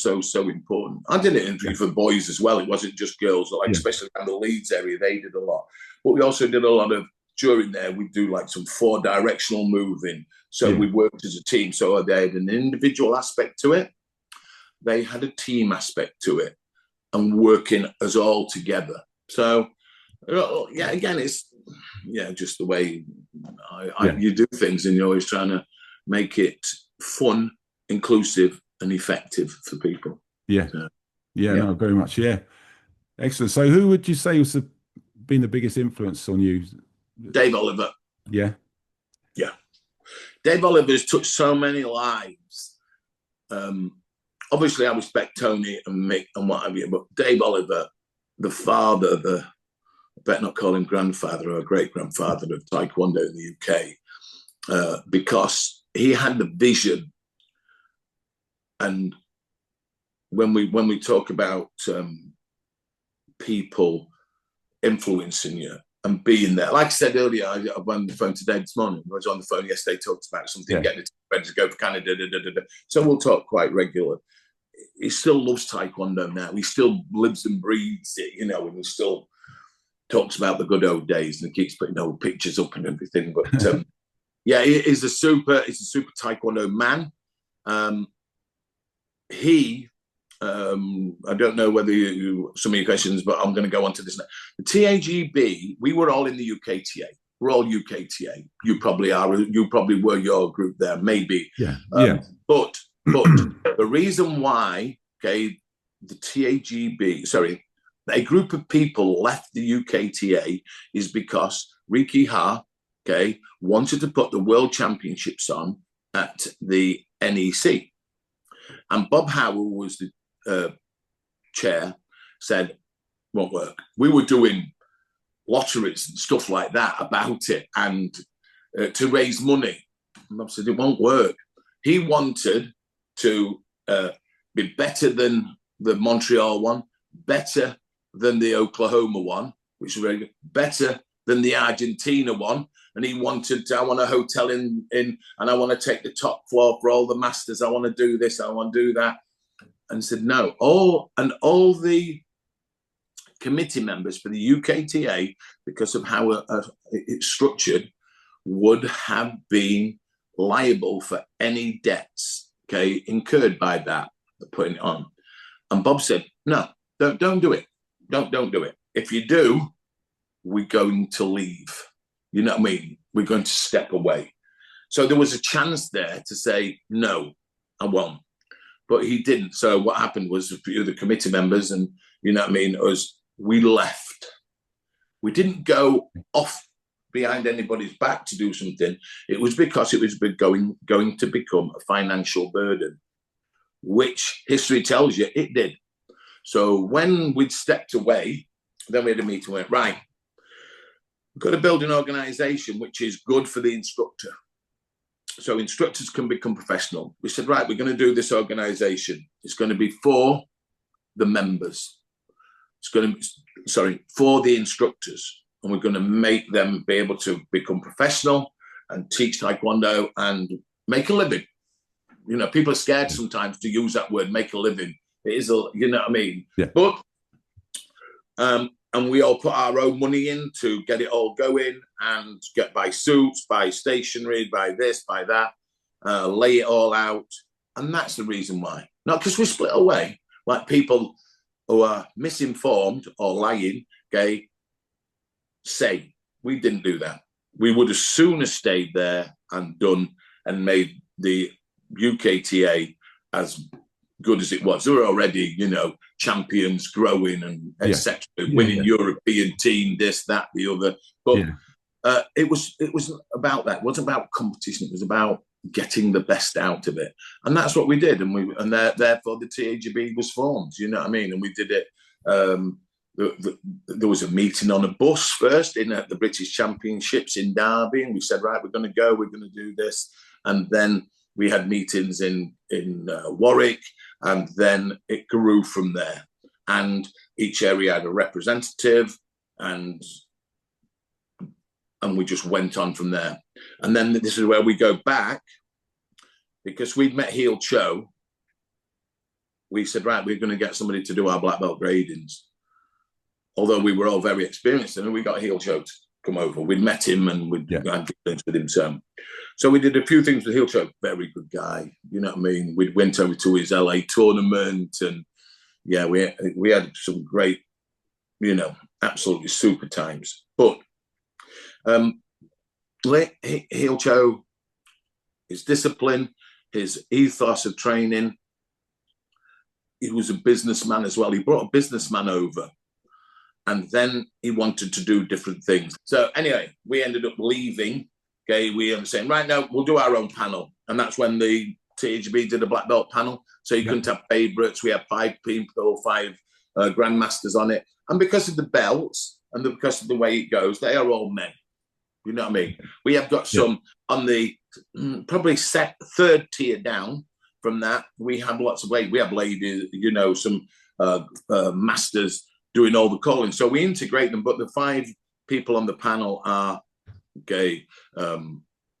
important. I did it for boys as well. It wasn't just girls, like especially around the Leeds area, they did a lot. But we also did a lot of, during there, we do like some 4-directional moving. So we worked as a team. So they had an individual aspect to it. They had a team aspect to it, and working as all together. So again, it's just the way you do things, and you're always trying to make it fun, inclusive, and effective for people. No, very much. Excellent. So who would you say was been the biggest influence on you? Dave Oliver. Dave Oliver's touched so many lives. Obviously I respect Tony and Mick and what have you, but Dave Oliver, the father, I better not call him grandfather or great-grandfather of Taekwondo in the UK, because he had the vision. And when we talk about people influencing you and being there, like I said earlier, I was on the phone today this morning. I was on the phone yesterday, talked about something, getting ready to go for Canada. So we'll talk quite regular. He still loves Taekwondo now. He still lives and breathes it, you know, and he still talks about the good old days and keeps putting old pictures up and everything. But he's a super Taekwondo man. I don't know whether some of your questions, but I'm going to go on to this now. The TAGB, we were all in the UKTA. We're all UKTA. You probably are. You probably were your group there, maybe. But the reason why, the TAGB, a group of people left the UKTA is because Ricky Ha, wanted to put the World Championships on at the NEC. And Bob Howell was the chair, said, won't work. We were doing lotteries and stuff like that about it, and to raise money. And Bob said, it won't work. He wanted to be better than the Montreal one, better than the Oklahoma one, which was very good, better than the Argentina one. And he wanted I want a hotel in, and I want to take the top floor for all the masters. I want to do this, I want to do that. And said, no. All the committee members for the UKTA, because of how it's structured, would have been liable for any debts, okay, incurred by that, putting it on. And Bob said, no, don't do it. Don't do it. If you do, we're going to leave. You know what I mean? We're going to step away. So there was a chance there to say, no, I won't. But he didn't. So what happened was a few of the committee members, and you know what I mean, we left. We didn't go off behind anybody's back to do something. It was because it was going to become a financial burden, which history tells you it did. So when we'd stepped away, then we had a meeting and went, right, we've got to build an organisation which is good for the instructor. So instructors can become professional. We said, right, we're going to do this organisation. It's going to be for the members. It's going to be, for the instructors. And we're going to make them be able to become professional and teach Taekwondo and make a living. You know, people are scared sometimes to use that word, make a living. It is, you know what I mean? Yeah. But, and we all put our own money in to get it all going and buy suits, buy stationery, buy this, buy that, lay it all out. And that's the reason why. Not because we split away, like people who are misinformed or lying, okay, say. We didn't do that. We would as soon have stayed there and done and made the UKTA as good as it was. They were already, you know, champions, growing and etc. Winning European team, this, that, the other. But it was about that. It wasn't about competition. It was about getting the best out of it, and that's what we did. And therefore the TAGB was formed. You know what I mean? And we did it. There was a meeting on a bus first in the British Championships in Derby, and we said, right, we're going to go. We're going to do this, and then we had meetings in Warwick, and then it grew from there. And each area had a representative, and we just went on from there. And then this is where we go back, because we'd met Heel Cho. We said, right, we're going to get somebody to do our black belt gradings. Although we were all very experienced, and we got Heel Cho to come over. We'd met him and we'd had dealings with him. So we did a few things with Heel Cho. Very good guy, you know what I mean? We went over to his LA tournament, and yeah, we had some great, you know, absolutely super times. But Heel Cho, his discipline, his ethos of training, he was a businessman as well. He brought a businessman over, and then he wanted to do different things. So anyway, we ended up leaving. Okay, we ended up saying, right, now we'll do our own panel. And that's when the TAGB did a black belt panel. So you couldn't have favourites. We had 5 people, 5 grandmasters on it. And because of the belts and because of the way it goes, they are all men. You know what I mean? We have got some on the probably third tier down from that. We have lots of ladies. We have ladies, you know, some masters doing all the calling. So we integrate them. But the 5 people on the panel are, okay,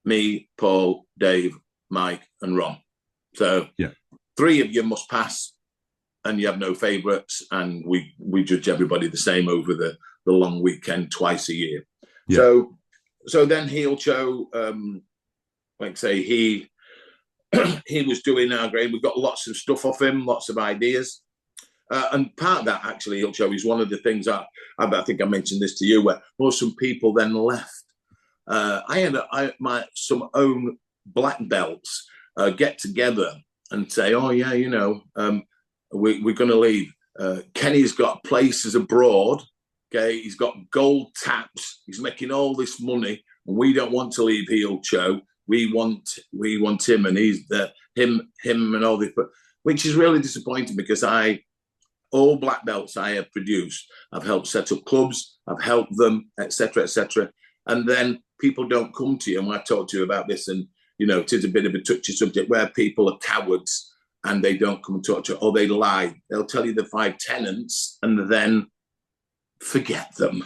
me, Paul, Dave, Mike, and Ron. So 3 of you must pass, and you have no favourites, and we judge everybody the same over the long weekend twice a year. So then Heel Cho, like I say, he was doing our grade. We got lots of stuff off him, lots of ideas. And part of that, actually, Heel Cho, is one of the things I think I mentioned this to you, where some people then left. I had some own black belts get together and say, oh, yeah, you know, we're going to leave. Kenny's got places abroad. Okay, he's got gold taps. He's making all this money, and we don't want to leave Heel Cho. We want him, and he's him and all this, which is really disappointing, because all black belts I have produced, I've helped set up clubs, I've helped them, etc., and then people don't come to you. And I talked to you about this, and you know, it is a bit of a touchy subject where people are cowards and they don't come and talk to you, or they lie. They'll tell you the 5 tenets and then forget them.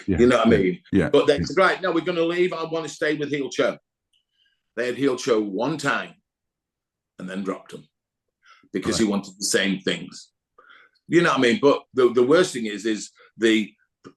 You know what I mean? But they said, right, no, we're going to leave. I want to stay with Heel Cho. They had Heel Cho one time and then dropped him because he wanted the same things. You know what I mean? But the worst thing is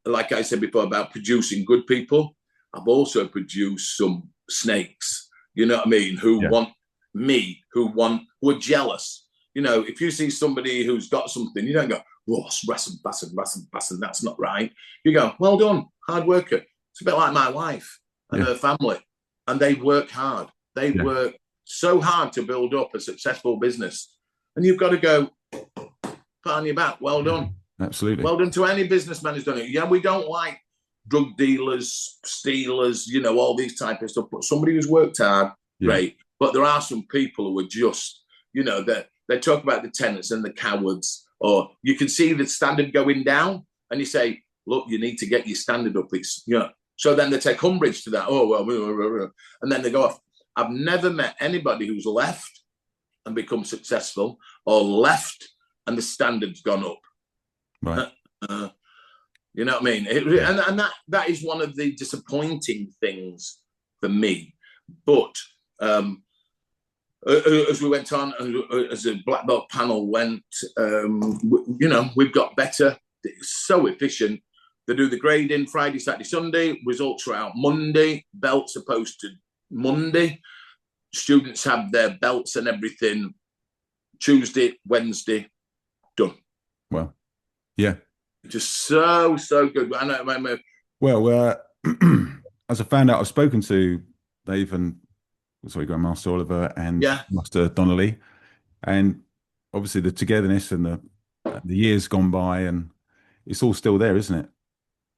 like I said before about producing good people, I've also produced some snakes, you know what I mean, who want me, who are jealous. You know, if you see somebody who's got something, you don't go, Ross, Basson, that's not right. You go, well done, hard worker. It's a bit like my wife and her family. And they work hard. They work so hard to build up a successful business. And you've got to go, pat on your back, well done. Absolutely. Well done to any businessman who's done it. Yeah, we don't like drug dealers, stealers, you know, all these type of stuff. But somebody who's worked hard, great. But there are some people who are just, you know, they talk about the tenants and the cowards, or you can see the standard going down and you say, look, you need to get your standard up. It's, you know, so then they take umbrage to that. Oh, well, and then they go off. I've never met anybody who's left and become successful, or left and the standard's gone up. Right. You know what I mean? And that is one of the disappointing things for me. But as we went on, as the black belt panel went, you know, we've got better. It's so efficient. They do the grading Friday, Saturday, Sunday. Results are out Monday. Belts are posted Monday. Students have their belts and everything Tuesday, Wednesday, done. Well, yeah. Just so good. I know. Well, as I found out, I've spoken to Dave and Grandmaster Oliver and Master Donnelly, and obviously the togetherness and the years gone by, and it's all still there, isn't it?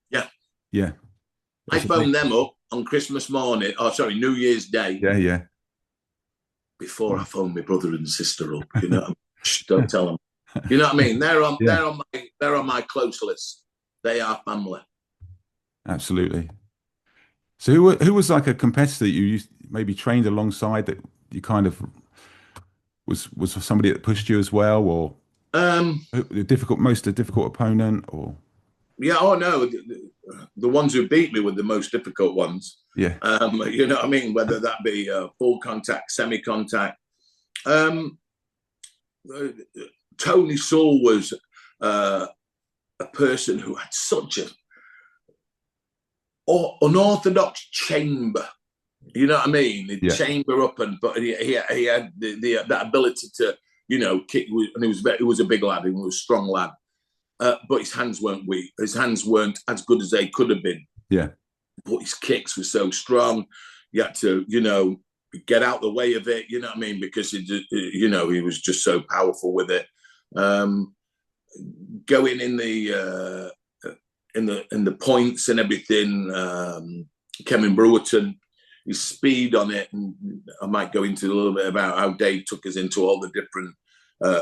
Yeah. Yeah. I phoned them up on Christmas morning. Oh, sorry, New Year's Day. Yeah. Before I phoned my brother and sister up, you know, shh, don't tell them. You know what I mean? They're on my close list. They are family. Absolutely. So who was like a competitor that you maybe trained alongside that you kind of was somebody that pushed you as well, or most difficult opponent, or? Yeah, oh no, the ones who beat me were the most difficult ones. Yeah. You know what I mean? Whether that be full contact, semi-contact. Tony Sewell was a person who had such an unorthodox chamber. You know what I mean? The chamber up, but he had that ability to, you know, kick. And he was a big lad. He was a strong lad. But his hands weren't weak. His hands weren't as good as they could have been. Yeah. But his kicks were so strong. You had to, you know, get out the way of it. You know what I mean? Because you know, he was just so powerful with it. Going in the points and everything. Kevin Brewerton, his speed on it, and I might go into a little bit about how Dave took us into all the different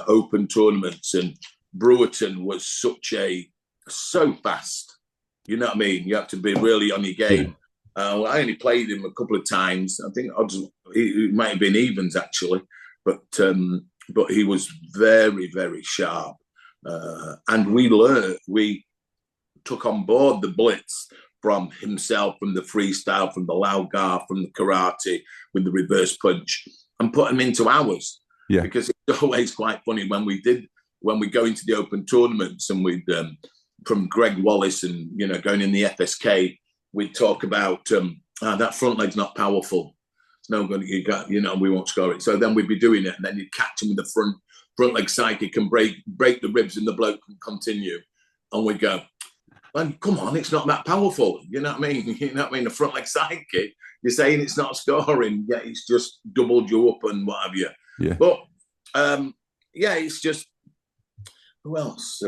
open tournaments, and Brewerton was so fast. You know what I mean? You have to be really on your game. I only played him a couple of times. I think it might have been evens actually, but he was very, very sharp. And we took on board the blitz from himself, from the freestyle, from the Laugar, from the karate with the reverse punch, and put him into ours. Yeah. Because it's always quite funny when we go into the open tournaments and we'd from Greg Wallace and, you know, going in the FSK, we'd talk about that front leg's not powerful. It's no good. You know, we won't score it. So then we'd be doing it, and then you'd catch him with the front leg psychic and break the ribs, and the bloke can continue. And we'd go, well, come on, it's not that powerful. You know what I mean? You know what I mean? The front leg psychic, you're saying it's not scoring, yet it's just doubled you up and what have you. Yeah. But it's just, who else?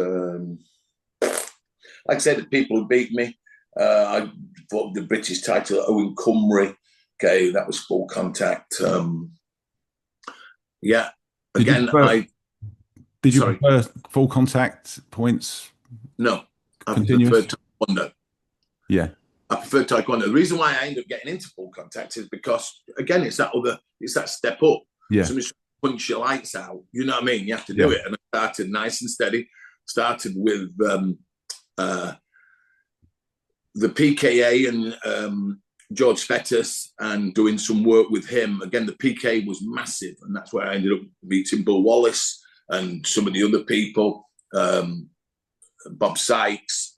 Like I said, the people who beat me. I fought the British title, Owen Cumry. Okay, that was full contact. Did you prefer full contact points? No, I prefer Taekwondo. Yeah. I prefer Taekwondo. The reason why I ended up getting into full contact is because, again, it's that step up. Yeah. Somebody punch your lights out. You know what I mean? You have to do it. And I started nice and steady. Started with the PKA and George Fettus, and doing some work with him. Again, the PK was massive, and that's where I ended up meeting Bill Wallace and some of the other people. Bob Sykes,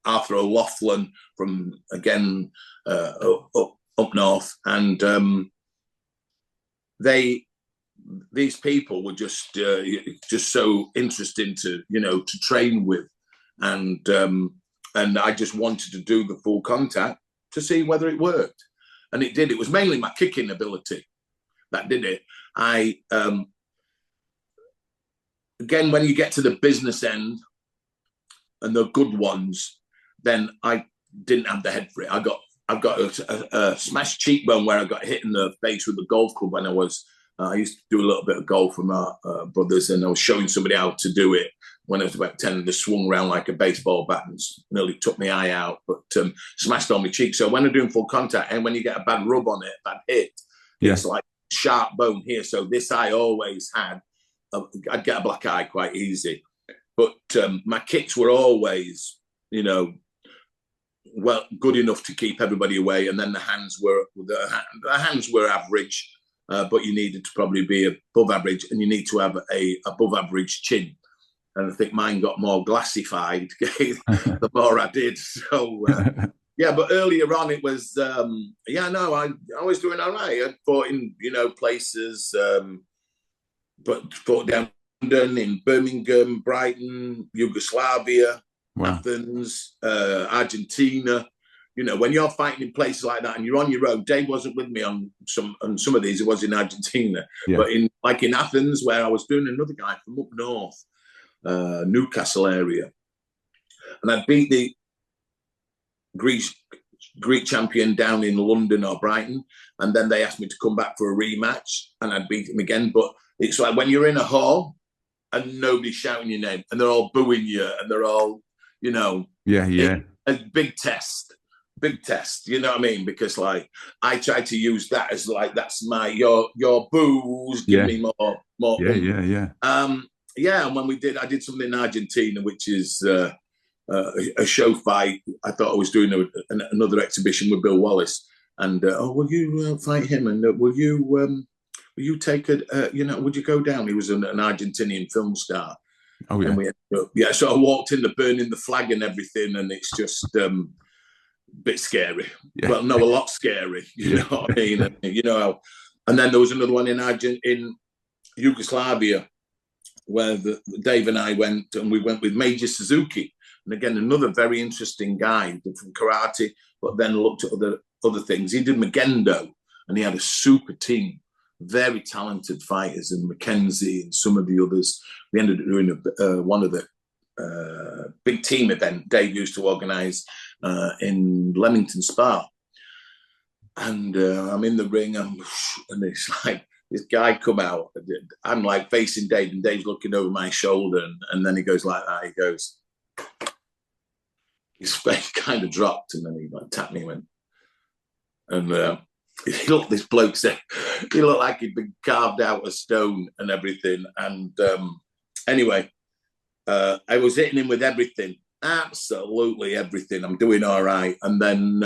Arthur O'Loughlin from, again, up north. And these people were just so interesting to, to train with. And I just wanted to do the full contact to see whether it worked. And it did. It was mainly my kicking ability that did it. Again, when you get to the business end and the good ones, then I didn't have the head for it. I've got a smashed cheekbone where I got hit in the face with a golf club when I used to do a little bit of golf with my brothers, and I was showing somebody how to do it when I was about 10, and they swung around like a baseball bat and nearly took my eye out, but smashed on my cheek. So when I'm doing full contact, and when you get a bad rub on it, bad hit, it's like sharp bone here. So this eye always had, I'd get a black eye quite easy. But my kicks were always, well, good enough to keep everybody away. And then the hands were average, but you needed to probably be above average, and you need to have a above average chin. And I think mine got more glassified the more I did. So, yeah, but earlier on it was, I was doing all right. I fought in, places, but fought down in Birmingham, Brighton, Yugoslavia, Athens, Argentina. When you're fighting in places like that and you're on your own. Dave wasn't with me on some of these. It was in Argentina, but in Athens, where I was doing another guy from up north, Newcastle area, and I beat the Greek champion down in London or Brighton, and then they asked me to come back for a rematch, and I'd beat him again. But it's like when you're in a hall and nobody's shouting your name, and they're all booing you, and they're all, a big test. You know what I mean? Because like I try to use that as like, that's my your boos give me more. And when I did something in Argentina, which is a show fight. I thought I was doing another exhibition with Bill Wallace, and will you fight him? And will you take would you go down? He was an Argentinian film star. Oh yeah. And so I walked in, the burning the flag and everything, and it's just bit scary. Yeah. Well, no, a lot scary. You know what I mean? And then there was another one in Yugoslavia where Dave and I went, and we went with Major Suzuki, and again another very interesting guy from karate, but then looked at other things. He did Magendo, and he had a super team, very talented fighters, and Mackenzie and some of the others. We ended up doing one of the big team event Dave used to organise in Leamington Spa, and I'm in the ring, and it's like this guy come out. I'm like facing Dave, and Dave's looking over my shoulder, and then he goes like that. He goes, his face kind of dropped, and then he like tapped me and went, and he looked, this bloke said, he looked like he'd been carved out of stone and everything. And anyway, I was hitting him with everything, absolutely everything. I'm doing all right, and then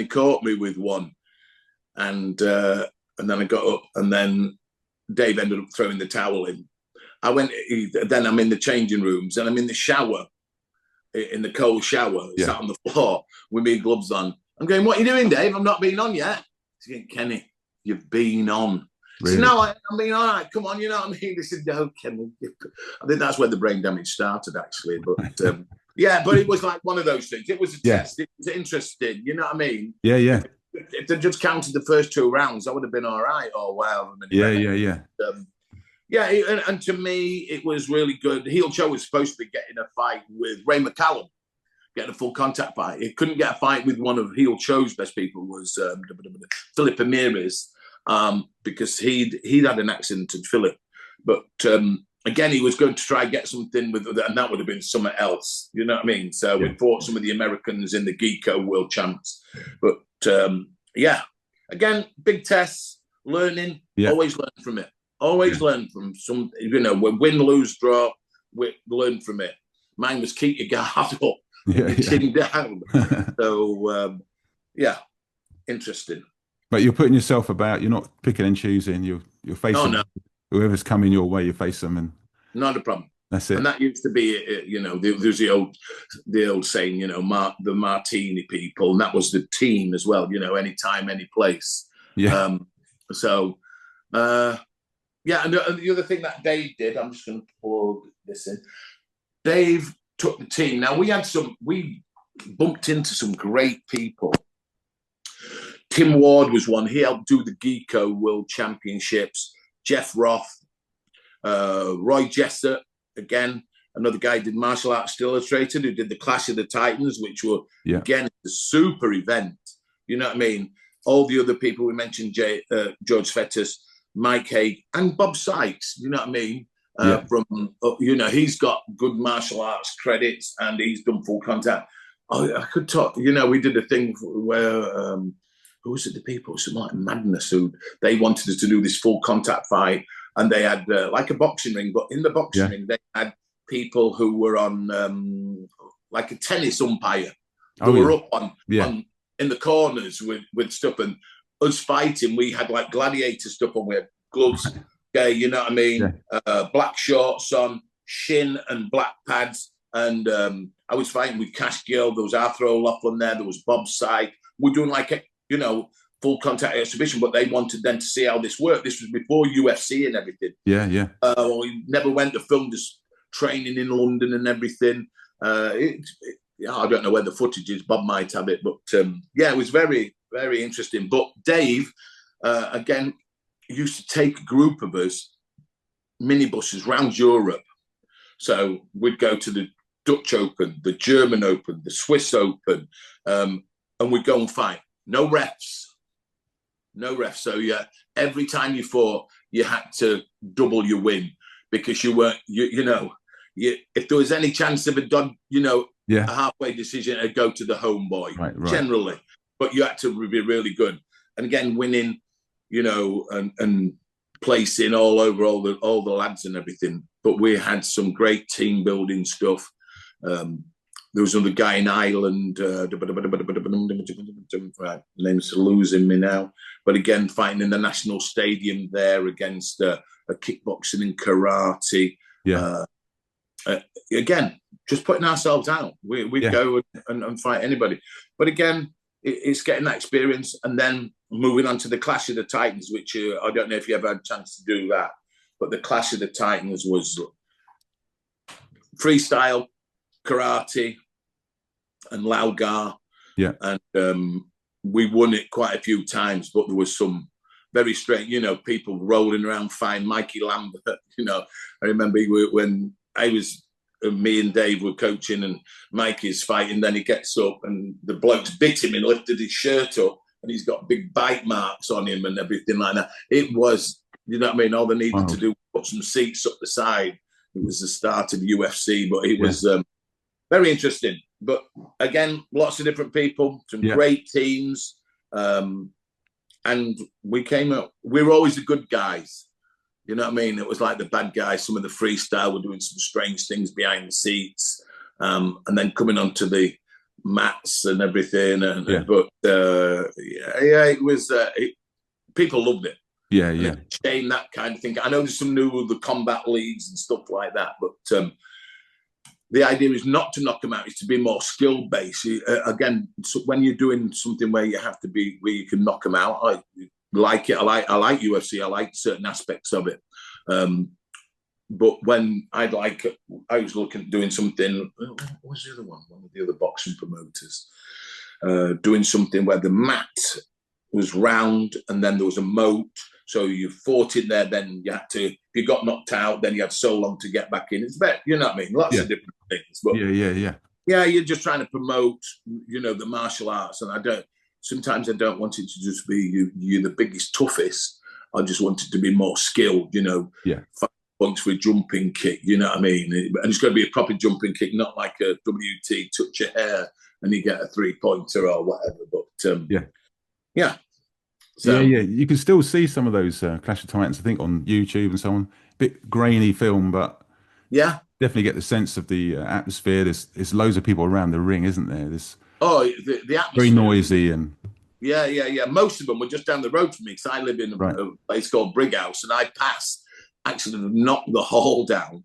he caught me with one, and then I got up, and then Dave ended up throwing the towel in. Then I'm in the changing rooms, and I'm in the shower, in the cold shower, sat on the floor with my gloves on. I'm going, what are you doing, Dave? I'm not been on yet. He's going, Kenny, you've been on. Really? I said, no, I'm being all right. Come on, you know what I mean? He said, no, Kenny. I think that's where the brain damage started, actually. But but it was like one of those things. It was a test. It was interesting. You know what I mean? Yeah, yeah. If they just counted the first 2 rounds, I would have been all right. Or wow. And to me, it was really good. Heel Cho was supposed to be getting a fight with Ray McCallum, getting a full contact fight. He couldn't get a fight with one of Heel Cho's best people, was Philip Ramirez, because he'd had an accident to Philip. But again, he was going to try and get something with, and that would have been something else. You know what I mean? So we fought some of the Americans in the Geeko World Champs. But again, big tests, learning, always learn from it. Always learn from some, win, lose, draw, we learn from it. Mine was keep your guard up, chin down. So, interesting. But you're putting yourself about, you're not picking and choosing, you're facing whoever's coming your way, you face them. And not a problem. That's it. And that used to be, you know, there's the old saying, you know, the Martini people, and that was the team as well, you know, anytime, any place. Yeah. So, yeah, and the other thing that Dave did, I'm just going to plug this in. Dave took the team. Now we bumped into some great people. Tim Ward was one. He helped do the Geeko World Championships. Jeff Roth, Roy Jesser, again, another guy did Martial Arts Still Illustrated, who did the Clash of the Titans, which were, again, a super event. You know what I mean? All the other people we mentioned, George Fettes, Mike Haig, and Bob Sykes, you know what I mean? From, you know, he's got good martial arts credits and he's done full contact. I could talk, you know, we did a thing where, who was it, the people? Something like Madness, who they wanted us to do this full contact fight. And they had like a boxing ring, but in the boxing ring, they had people who were on like a tennis umpire. They were up on in the corners with stuff. And us fighting, we had like gladiator stuff on. We had gloves, you know what I mean? Black shorts on, shin and black pads. And I was fighting with Cash Gill. There was Arthur O'Loughlin there. There was Bob Syke. We're doing like a, you know, full contact exhibition, but they wanted them to see how this worked. This was before UFC and everything. We never went to film, just training in London and everything. I don't know where the footage is. Bob might have it, but yeah, it was very, very interesting. But Dave, again, used to take a group of us, minibuses around Europe. So we'd go to the Dutch Open, the German Open, the Swiss Open, and we'd go and fight. No refs. No refs. So yeah, every time you fought, you had to double your win because you weren't, you know, if there was any chance of a halfway decision, it'd go to the homeboy, generally. But you had to be really good. And again, winning, you know, and placing all over all the lads and everything. But we had some great team building stuff. There was another guy in Ireland, name's losing me now. But again, fighting in the National Stadium there against a kickboxing and karate. Again, just putting ourselves out. We go and fight anybody. But again, it's getting that experience and then moving on to the Clash of the Titans, which I don't know if you ever had a chance to do that. But the Clash of the Titans was freestyle, karate, and Laugar. And we won it quite a few times, but there was some very strange, you know, people rolling around fine. Mikey Lambert, you know, I remember when me and Dave were coaching and Mikey's fighting, then he gets up and the bloke's bit him and lifted his shirt up and he's got big bite marks on him and everything like that. It was, you know what I mean? All they needed to do was put some seats up the side. It was the start of the UFC, but it was very interesting. But again, lots of different people, some great teams. And we came up, we were always the good guys. You know what I mean? It was like the bad guys. Some of the freestyle were doing some strange things behind the seats. And then coming onto the mats and everything. But it was, people loved it. Shame, that kind of thing. I know there's some new the combat leagues and stuff like that, but the idea is not to knock them out, it's to be more skill based. Again, so when you're doing something where you have to be, where you can knock them out, I like it. I like UFC. I like certain aspects of it. But when I was looking at doing something, what was the other one? One of the other boxing promoters, doing something where the mat was round and then there was a moat. So you fought in there, then you had to, if you got knocked out, then you had so long to get back in. It's better, you know what I mean? Lots of different things. But yeah, you're just trying to promote, you know, the martial arts. And sometimes I don't want it to just be you're the biggest, toughest. I just want it to be more skilled, you know. 5 points for a jumping kick, you know what I mean? And it's got to be a proper jumping kick, not like a WT touch your hair and you get a 3-pointer or whatever. But So, you can still see some of those Clash of Titans, I think, on YouTube and so on. Bit grainy film, but definitely get the sense of the atmosphere. There's loads of people around the ring, isn't there? The atmosphere, very noisy and most of them were just down the road from me because I live in a place called Brighouse, and I passed, actually knocked the hall down,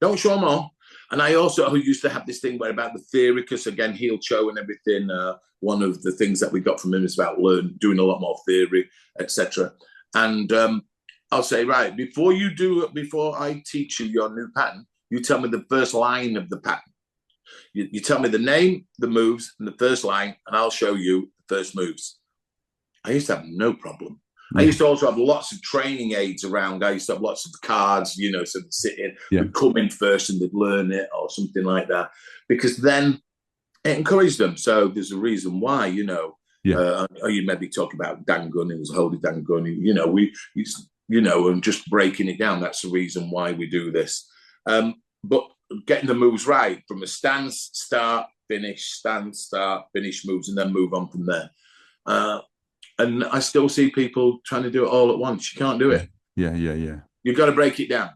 Don't show them all. And I also used to have this thing where about the theory, because again, heel chow and everything. One of the things that we got from him is about doing a lot more theory, etc. And I'll say, right, before I teach you your new pattern, you tell me the first line of the pattern. You tell me the name, the moves, and the first line, and I'll show you the first moves. I used to have no problem. I used to also have lots of training aids around. I used to have lots of cards, you know, so they'd sit in, they'd come in first and they'd learn it or something like that, because then it encouraged them. So there's a reason why, you know, you maybe talk about Dangun, it was holy Dangun, you know, and just breaking it down. That's the reason why we do this. But getting the moves right from a stance, start, finish, stance, start, finish moves, and then move on from there. And I still see people trying to do it all at once. You can't do it. Yeah. You've got to break it down.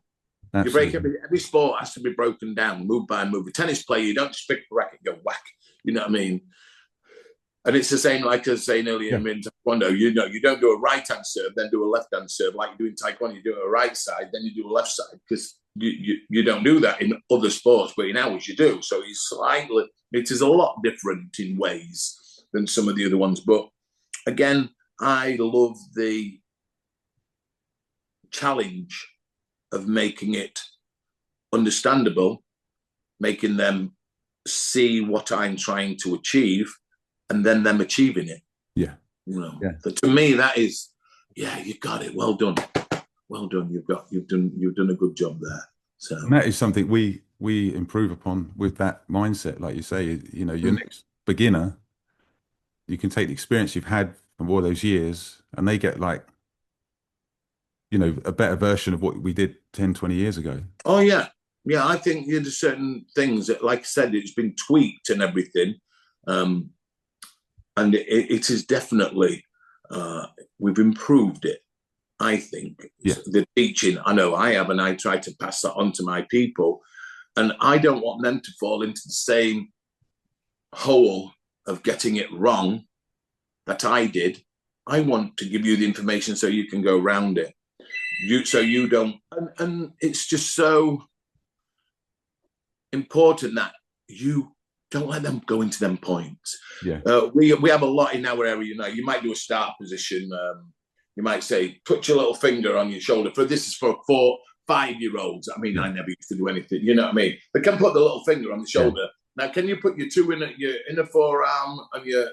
Absolutely. You break every sport has to be broken down, move by move. A tennis player, you don't just pick the racket, go whack. You know what I mean? And it's the same, like I was saying earlier in Taekwondo. You know, you don't do a right-hand serve, then do a left-hand serve. Like you do in Taekwondo, you do a right side, then you do a left side, because you don't do that in other sports, but in ours you do. So it is a lot different in ways than some of the other ones. But again, I love the challenge of making it understandable, making them see what I'm trying to achieve, and then them achieving it. Yeah. You know, but to me, that is, you got it. Well done. Well done. You've done a good job there. So and that is something we improve upon with that mindset. Like you say, you know, your next beginner, you can take the experience you've had from all those years, and they get, like, you know, a better version of what we did 10, 20 years ago. Oh yeah. Yeah. I think there's certain things that, like I said, it's been tweaked and everything. And it is definitely, we've improved it, I think. The teaching, I know I have, and I try to pass that on to my people. And I don't want them to fall into the same hole of getting it wrong that I did. I want to give you the information so you can go around it. So you don't, and it's just so important that you don't let them go into them points. We have a lot in our area. You know, you might do a start position. You might say, put your little finger on your shoulder. This is for 4, 5-year-olds. I mean, I never used to do anything. You know what I mean? They can put the little finger on the shoulder. Now, can you put your two in your inner forearm and your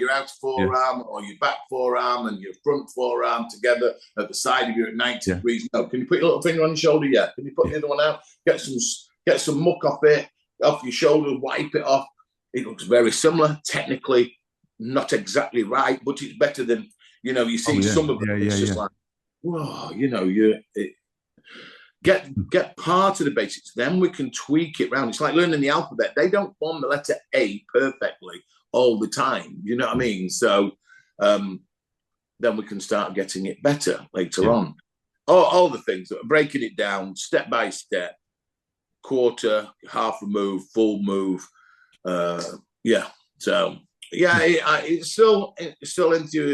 outer forearm or your back forearm and your front forearm together at the side of you at 90 degrees? No. Can you put your little finger on your shoulder? Yeah. Can you put the other one out? Get some muck off your shoulder, wipe it off. It looks very similar. Technically, not exactly right, but it's better than, you know, you see some of them. It's just like, whoa, you know, get part of the basics, then we can tweak it around. It's like learning the alphabet. They don't form the letter A perfectly all the time. You know what I mean? So then we can start getting it better later on. All the things, breaking it down step by step, quarter, half a move, full move. So it's still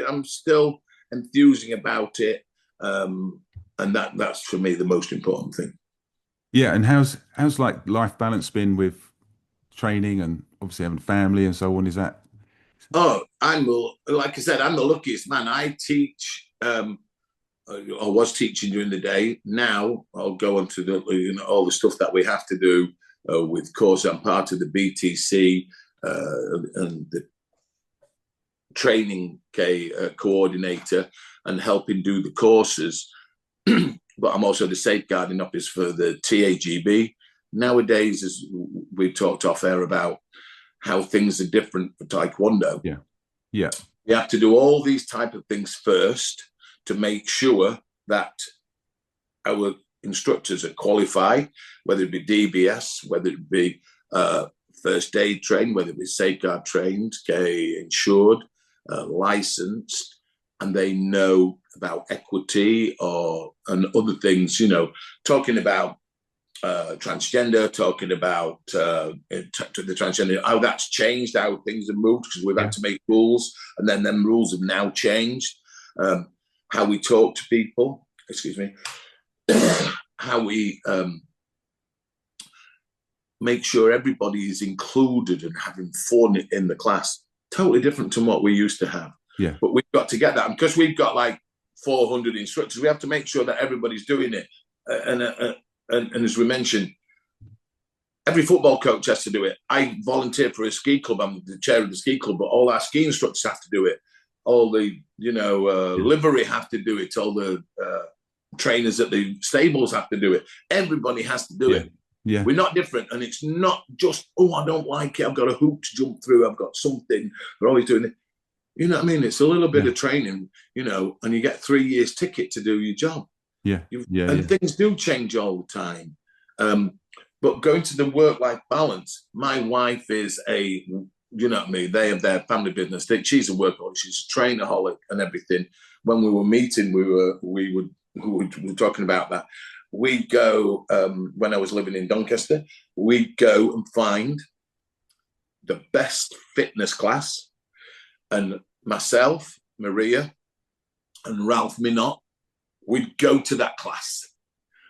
I'm still enthusing about it. And that's for me the most important thing. Yeah, and how's like life balance been with training and obviously having family and so on? Is that? Oh, like I said, I'm the luckiest man. I teach. I was teaching during the day. Now I'll go on to all the stuff that we have to do with course. I'm part of the BTC and the training coordinator and helping do the courses. But I'm also the safeguarding officer for the TAGB. Nowadays, as we talked off air about how things are different for Taekwondo. Yeah. You have to do all these type of things first to make sure that our instructors are qualified, whether it be DBS, whether it be first aid trained, whether it be safeguard trained, insured, licensed, and they know about equity and other things, you know, talking about transgender, talking about the transgender, how that's changed, how things have moved, because we've had to make rules, and then them rules have now changed. How we talk to people, how we make sure everybody is included and having fun in the class. Totally different to what we used to have. Yeah. But we've got to get that. And because we've got like 400 instructors, we have to make sure that everybody's doing it. And as we mentioned, every football coach has to do it. I volunteer for a ski club. I'm the chair of the ski club, but all our ski instructors have to do it. All the, livery have to do it. All the trainers at the stables have to do it. Everybody has to do it. Yeah. We're not different. And it's not just, I don't like it. I've got a hoop to jump through. I've got something. We're always doing it. You know what I mean? It's a little bit of training, and you get 3 years ticket to do your job. Things do change all the time. But going to the work-life balance, my wife is you know what I mean? They have their family business. She's a workaholic. She's a trainaholic and everything. When we were meeting, we were talking about that. We'd go, when I was living in Doncaster, we'd go and find the best fitness class. And myself, Maria, and Ralph Minot, we'd go to that class.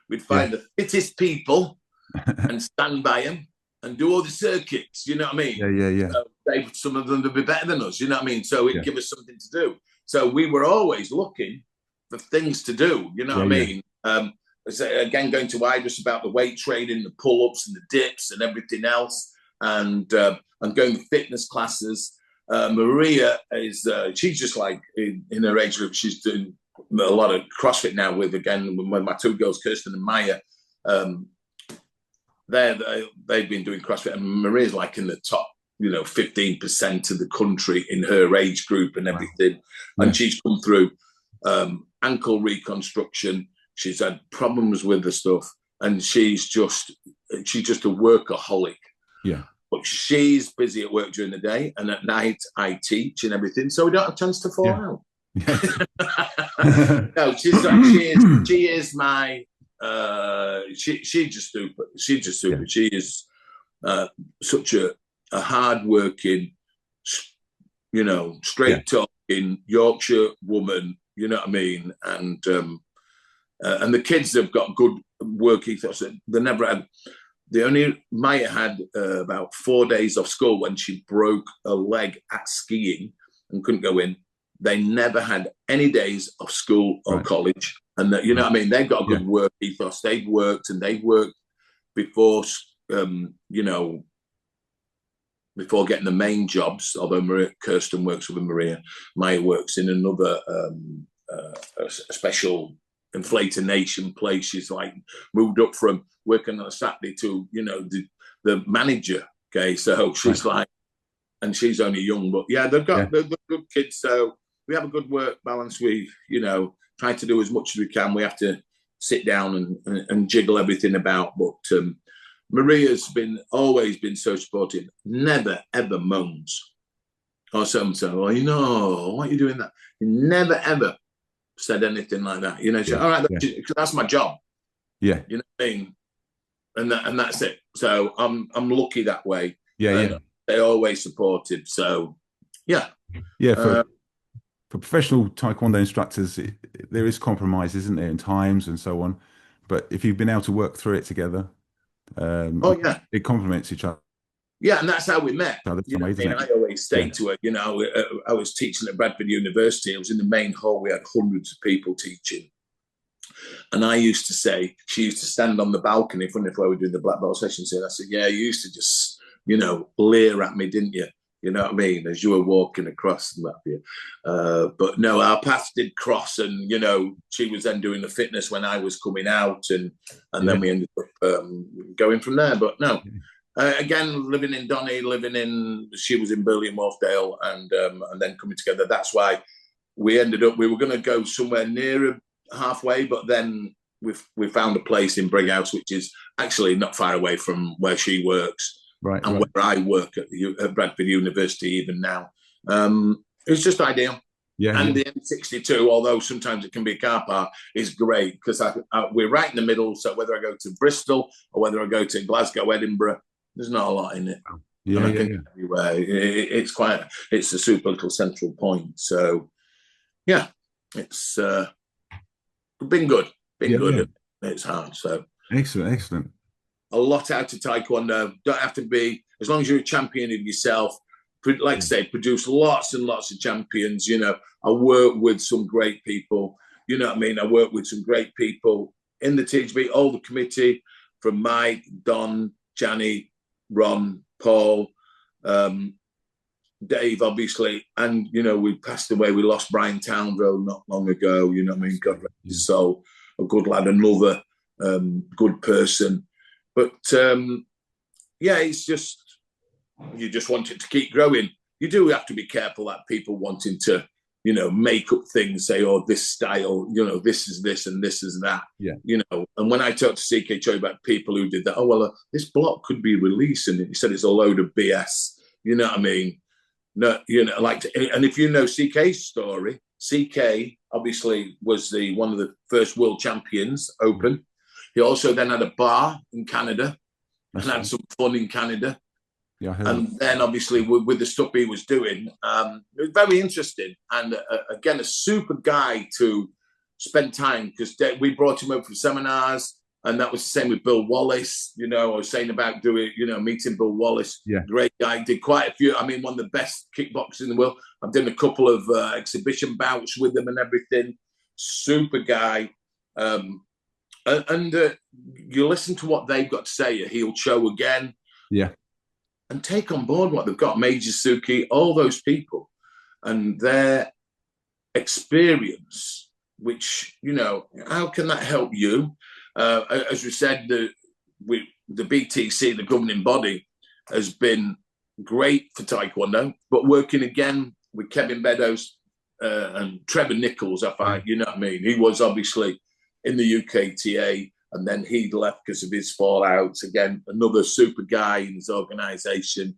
We'd find the fittest people and stand by them and do all the circuits, you know what I mean? Yeah. Some of them would be better than us, you know what I mean? So it'd give us something to do. So we were always looking for things to do, you know what I mean? Again, going to Idris about the weight training, the pull-ups and the dips and everything else, and going to fitness classes. Maria is, she's just like in her age group, she's doing a lot of CrossFit now with my two girls, Kirsten and Maya. They've been doing CrossFit, and Maria's like in the top, 15% of the country in her age group and everything. Wow. And she's come through ankle reconstruction. She's had problems with the stuff, and she's just a workaholic. Yeah. But she's busy at work during the day, and at night I teach and everything, so we don't have a chance to fall out. No, she is my. She's just stupid. She's just stupid. She is such a hard-working, straight-talking Yorkshire woman. You know what I mean? And the kids have got good work ethos. They never had. Maya had about 4 days off school when she broke a leg at skiing and couldn't go in. They never had any days of school or college. And you know what I mean? They've got a good work ethos. They've worked before, before getting the main jobs. Although Kirsten works with Maria, Maya works in another a special inflator nation place. She's like moved up from working on a Saturday to the manager. Okay, so she's like, and she's only young, but they've got they're good kids. So we have a good work balance. We try to do as much as we can. We have to sit down and jiggle everything about. But Maria's always been so supportive. Never ever moans or something. Well, why are you doing that? Never ever said anything like that. She, all right, that's my job. Yeah, you know what I mean. And that's it. So I'm lucky that way. They're always supportive. So for professional Taekwondo instructors, there is compromise, isn't there, in times and so on. But if you've been able to work through it together, it complements each other. Yeah, and that's how we met. I always say to her, I was teaching at Bradford University. I was in the main hall. We had hundreds of people teaching. And I used to say, she used to stand on the balcony in front of where we were doing the black belt sessions. And I said, you used to just, leer at me, didn't you? You know what I mean? As you were walking across that. But no, our paths did cross, and, she was then doing the fitness when I was coming out, and then we ended up going from there. But no. Again, living in Donny, she was in Burley and Wharfdale, and then coming together. That's why we were going to go somewhere nearer halfway, but then we found a place in Brighouse, which is actually not far away from where she works, where I work at Bradford University even now. It's just ideal. And the M62, although sometimes it can be a car park, is great because we're right in the middle. So whether I go to Bristol or whether I go to Glasgow, Edinburgh, there's not a lot in it. Everywhere. It's a super little central point. So it's been good. Good. It's hard. So excellent. a lot out of Taekwondo. Don't have to be, as long as you're a champion of yourself, like I say, produce lots and lots of champions. You know, I work with some great people. You know what I mean? I work with some great people in the TAGB, all the committee, from Mike, Don, Janny, Ron, Paul, Dave, obviously. And, you know, we passed away. We lost Brian Townville not long ago. You know what I mean? God rest his soul. A good lad, another good person. But, yeah, it's just, you just want it to keep growing. You do have to be careful that people wanting to, you know, make up things, say, oh, this style, you know, this is this and this is that. Yeah. You know, and when I talked to CK Choi about people who did that, oh, well, this block could be released. And he said it's a load of BS. You know what I mean? No, you know, like, and if you know CK's story, CK obviously was one of the first world champions open. He also then had a bar in Canada and had some fun in Canada. Yeah, and then obviously with the stuff he was doing, it was very interesting. And again, a super guy to spend time, because we brought him up for seminars, and that was the same with Bill Wallace. You know, I was saying about meeting Bill Wallace. Yeah, great guy. Did quite a few. I mean, one of the best kickboxers in the world. I've done a couple of exhibition bouts with him and everything. Super guy. And you listen to what they've got to say. He'll show again. Yeah. And take on board what they've got. Major Suki, all those people, and their experience, which, you know, how can that help you? As we said, the BTC, the governing body, has been great for Taekwondo, but working again with Kevin Beddoes and Trevor Nichols, I find, you know what I mean? He was obviously in the UKTA, and then he left because of his fallouts. Again, another super guy in his organisation.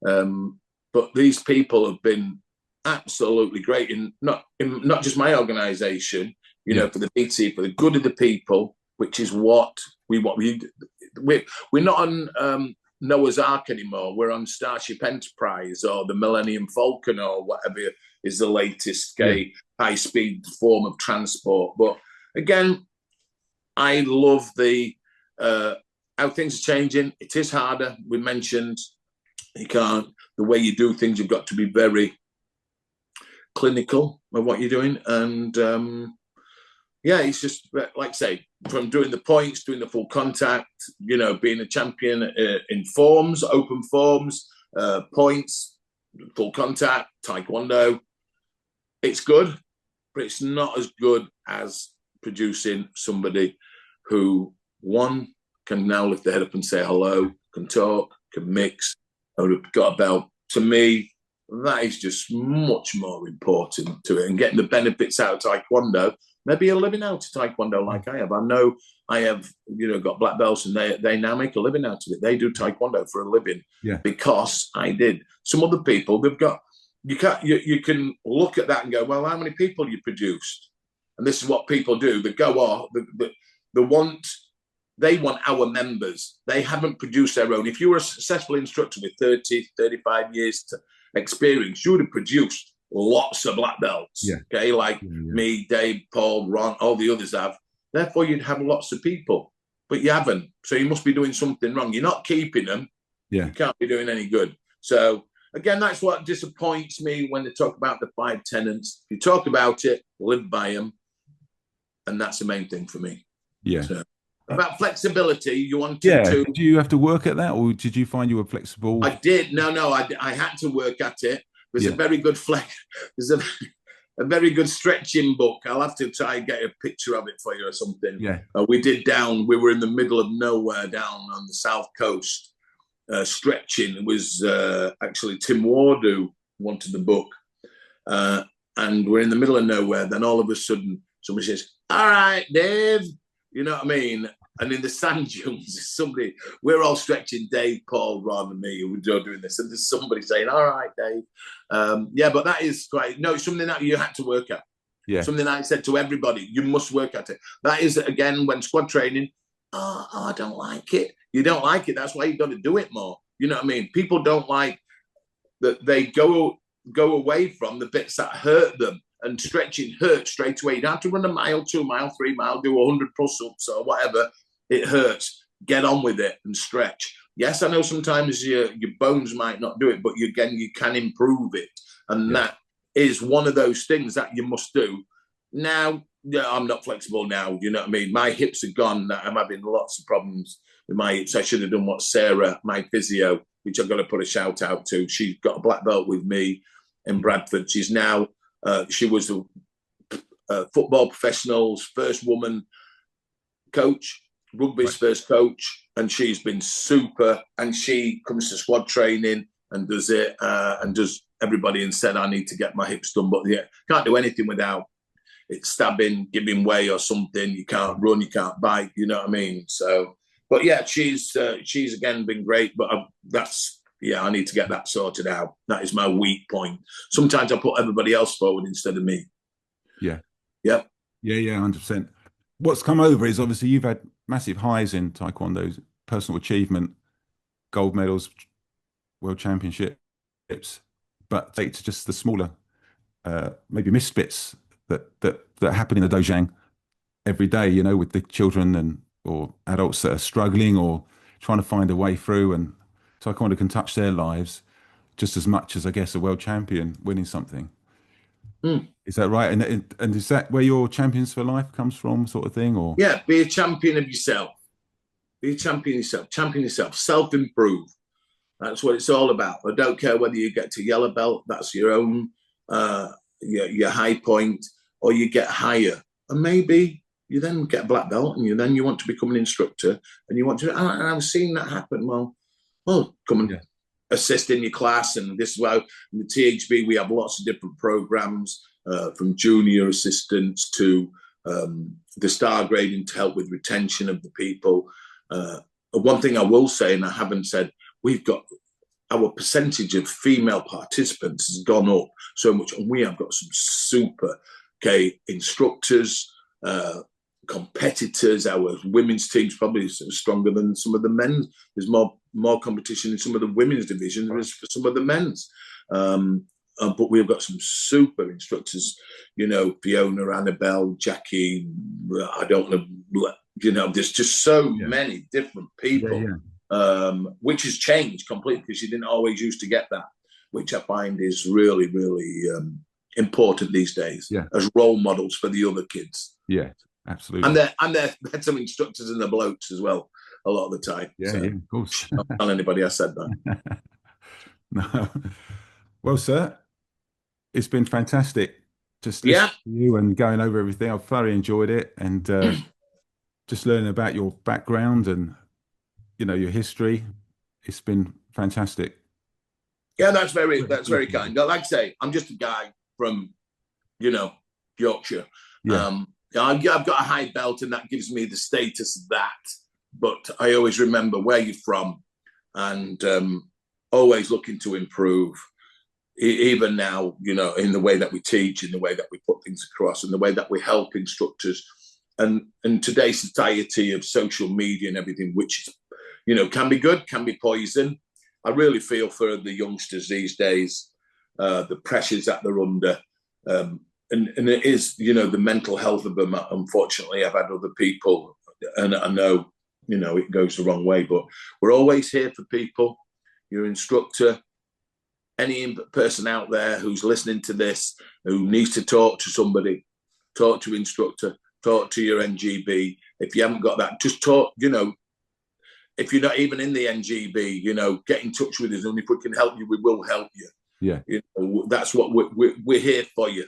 But these people have been absolutely great in not just my organisation, you know, for the BT, for the good of the people, which is what we we're not on Noah's Ark anymore. We're on Starship Enterprise or the Millennium Falcon or whatever is the latest high-speed form of transport. But again, I love how things are changing. It is harder. We mentioned the way you do things, you've got to be very clinical of what you're doing. And it's just, like I say, from doing the points, doing the full contact, you know, being a champion in forms, open forms, points, full contact, Taekwondo. It's good, but it's not as good as producing somebody who, one, can now lift their head up and say hello, can talk, can mix, and got a belt. To me, that is just much more important to it. And getting the benefits out of Taekwondo, maybe a living out of Taekwondo like I have. I know I have, you know, got black belts, and they now make a living out of it. They do Taekwondo for a living because I did. Some other people, they've got, you can look at that and go, well, how many people you produced? And this is what people do. They go off, they want our members. They haven't produced their own. If you were a successful instructor with 30, 35 years experience, you would have produced lots of black belts. Okay, like me, Dave, Paul, Ron, all the others have. Therefore, you'd have lots of people, but you haven't. So you must be doing something wrong. You're not keeping them. You can't be doing any good. So again, that's what disappoints me when they talk about the 5 tenets. If you talk about it, live by them. And that's the main thing for me. So, about flexibility, you wanted to... Did you have to work at that, or did you find you were flexible? I did. No, I had to work at it. There's a very good there's a very good stretching book. I'll have to try and get a picture of it for you or something. We were in the middle of nowhere down on the south coast, stretching. It was actually Tim Ward who wanted the book. And we're in the middle of nowhere. Then all of a sudden, somebody says, all right, Dave, you know what I mean? And in the sand dunes, we're all stretching, Dave, Paul, Ron, and me, who were doing this. And there's somebody saying, all right, Dave. But that is quite, it's something that you had to work at. Something I said to everybody, you must work at it. That is, again, when squad training, I don't like it. You don't like it. That's why you've got to do it more. You know what I mean? People don't like that. They go away from the bits that hurt them. And stretching hurts straight away. You don't have to run a mile, 2 mile, 3 mile, do 100 push-ups or whatever. It hurts. get on with it and stretch. Yes, I know sometimes your bones might not do it, but you can improve it. And that is one of those things that you must do. Now, I'm not flexible now, you know what I mean? My hips are gone. I'm having lots of problems with my hips. I should have done what Sarah, my physio, which I've got to put a shout out to. She's got a black belt with me in Bradford. She's now, she was a football professional's first woman coach, rugby's first coach, and she's been super. And she comes to squad training and does it, and does everybody, and said, I need to get my hips done. But yeah, can't do anything without it stabbing, giving way or something. You can't run, you can't bike, you know what I mean? So, but yeah, she's again been great, but I need to get that sorted out. That is my weak point. Sometimes I put everybody else forward instead of me. Yeah. Yeah. Yeah, 100%. What's come over is obviously you've had massive highs in Taekwondo, personal achievement, gold medals, world championships, but it's just the smaller, maybe missed bits that happen in the dojang every day, you know, with the children or adults that are struggling or trying to find a way through, and Taekwondo can touch their lives just as much as, I guess, a world champion winning something. Is that right? And is that where your champions for life comes from, sort of thing? Or yeah, be a champion of yourself. Be a champion of yourself. Champion yourself. Self-improve. That's what it's all about. I don't care whether you get to yellow belt. That's your own your high point, or you get higher, and maybe you then get a black belt, and you want to become an instructor, and you want to. And I've seen that happen. Well, come and assist in your class, and this is why in the TAGB we have lots of different programs, from junior assistants to the star grading to help with retention of the people. One thing I will say, and I haven't said, we've got our percentage of female participants has gone up so much, and we have got some super instructors, competitors. Our women's team's probably stronger than some of the men's. There's more competition in some of the women's divisions than for some of the men's. But we've got some super instructors, you know, Fiona, Annabelle, Jackie, I don't know, you know, there's just so many different people, which has changed completely, because you didn't always used to get that, which I find is really, really important these days as role models for the other kids. Yeah, absolutely. And they're some instructors and the blokes as well, a lot of the time. Yeah, of course. Don't tell anybody I said that. No. Well, sir, it's been fantastic just listening to you and going over everything. I've thoroughly enjoyed it, and just learning about your background and, you know, your history. It's been fantastic. Yeah, that's very kind. Like I say, I'm just a guy from, you know, Yorkshire. I've got a high belt, and that gives me the status of that. But I always remember where you're from, and always looking to improve. Even now, you know, in the way that we teach, in the way that we put things across, in the way that we help instructors. And today's society of social media and everything, which is, you know, can be good, can be poison. I really feel for the youngsters these days, the pressures that they're under. And it is, you know, the mental health of them. Unfortunately, I've had other people, and I know, you know, it goes the wrong way, but we're always here for people. Your instructor, any person out there who's listening to this, who needs to talk to somebody, talk to instructor, talk to your NGB. If you haven't got that, just talk, you know, if you're not even in the NGB, you know, get in touch with us, and if we can help you, we will help you. Yeah. You know, that's what we're here for you.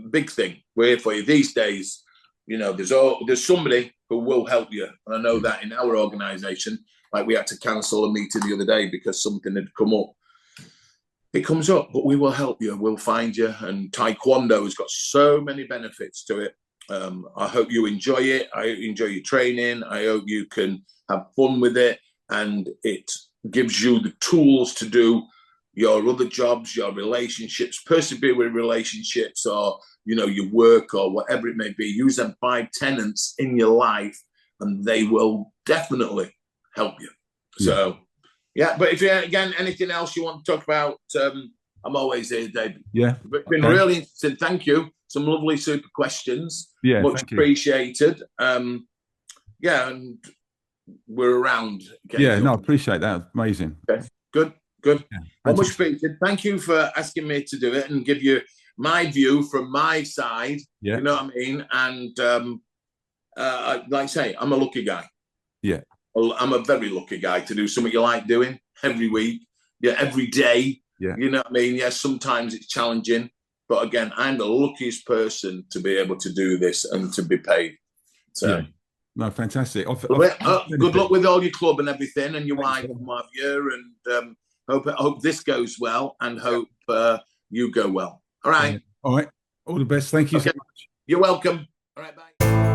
Big thing. We're here for you. These days, you know, there's somebody who will help you. And I know that in our organisation, like we had to cancel a meeting the other day because something had come up. It comes up, but we will help you. We'll find you. And Taekwondo has got so many benefits to it. I hope you enjoy it. I enjoy your training. I hope you can have fun with it. And it gives you the tools to do your other jobs, your relationships, persevere with relationships, or, you know, your work or whatever it may be. Use them 5 tenets in your life, and they will definitely help you. So, yeah, but if you, again, anything else you want to talk about, I'm always here, David. Yeah. It's been really interesting. Thank you. Some lovely, super questions. Yeah. Much appreciated. Yeah, and we're around. Yeah, no, I appreciate that. Amazing. Okay. Good. Yeah, Well, much appreciated. Thank you for asking me to do it and give you my view from my side. Yeah. You know what I mean? And like I say, I'm a lucky guy. Yeah. Well, I'm a very lucky guy to do something you like doing every week. Yeah, every day. Yeah. You know what I mean? Yeah, sometimes it's challenging. But again, I'm the luckiest person to be able to do this and to be paid. So, yeah. No, fantastic. Good luck with all your club and everything, and your wife and what have you. And hope this goes well, and hope you go well. All right. All right. All the best. Thank you so much. You're welcome. All right. Bye.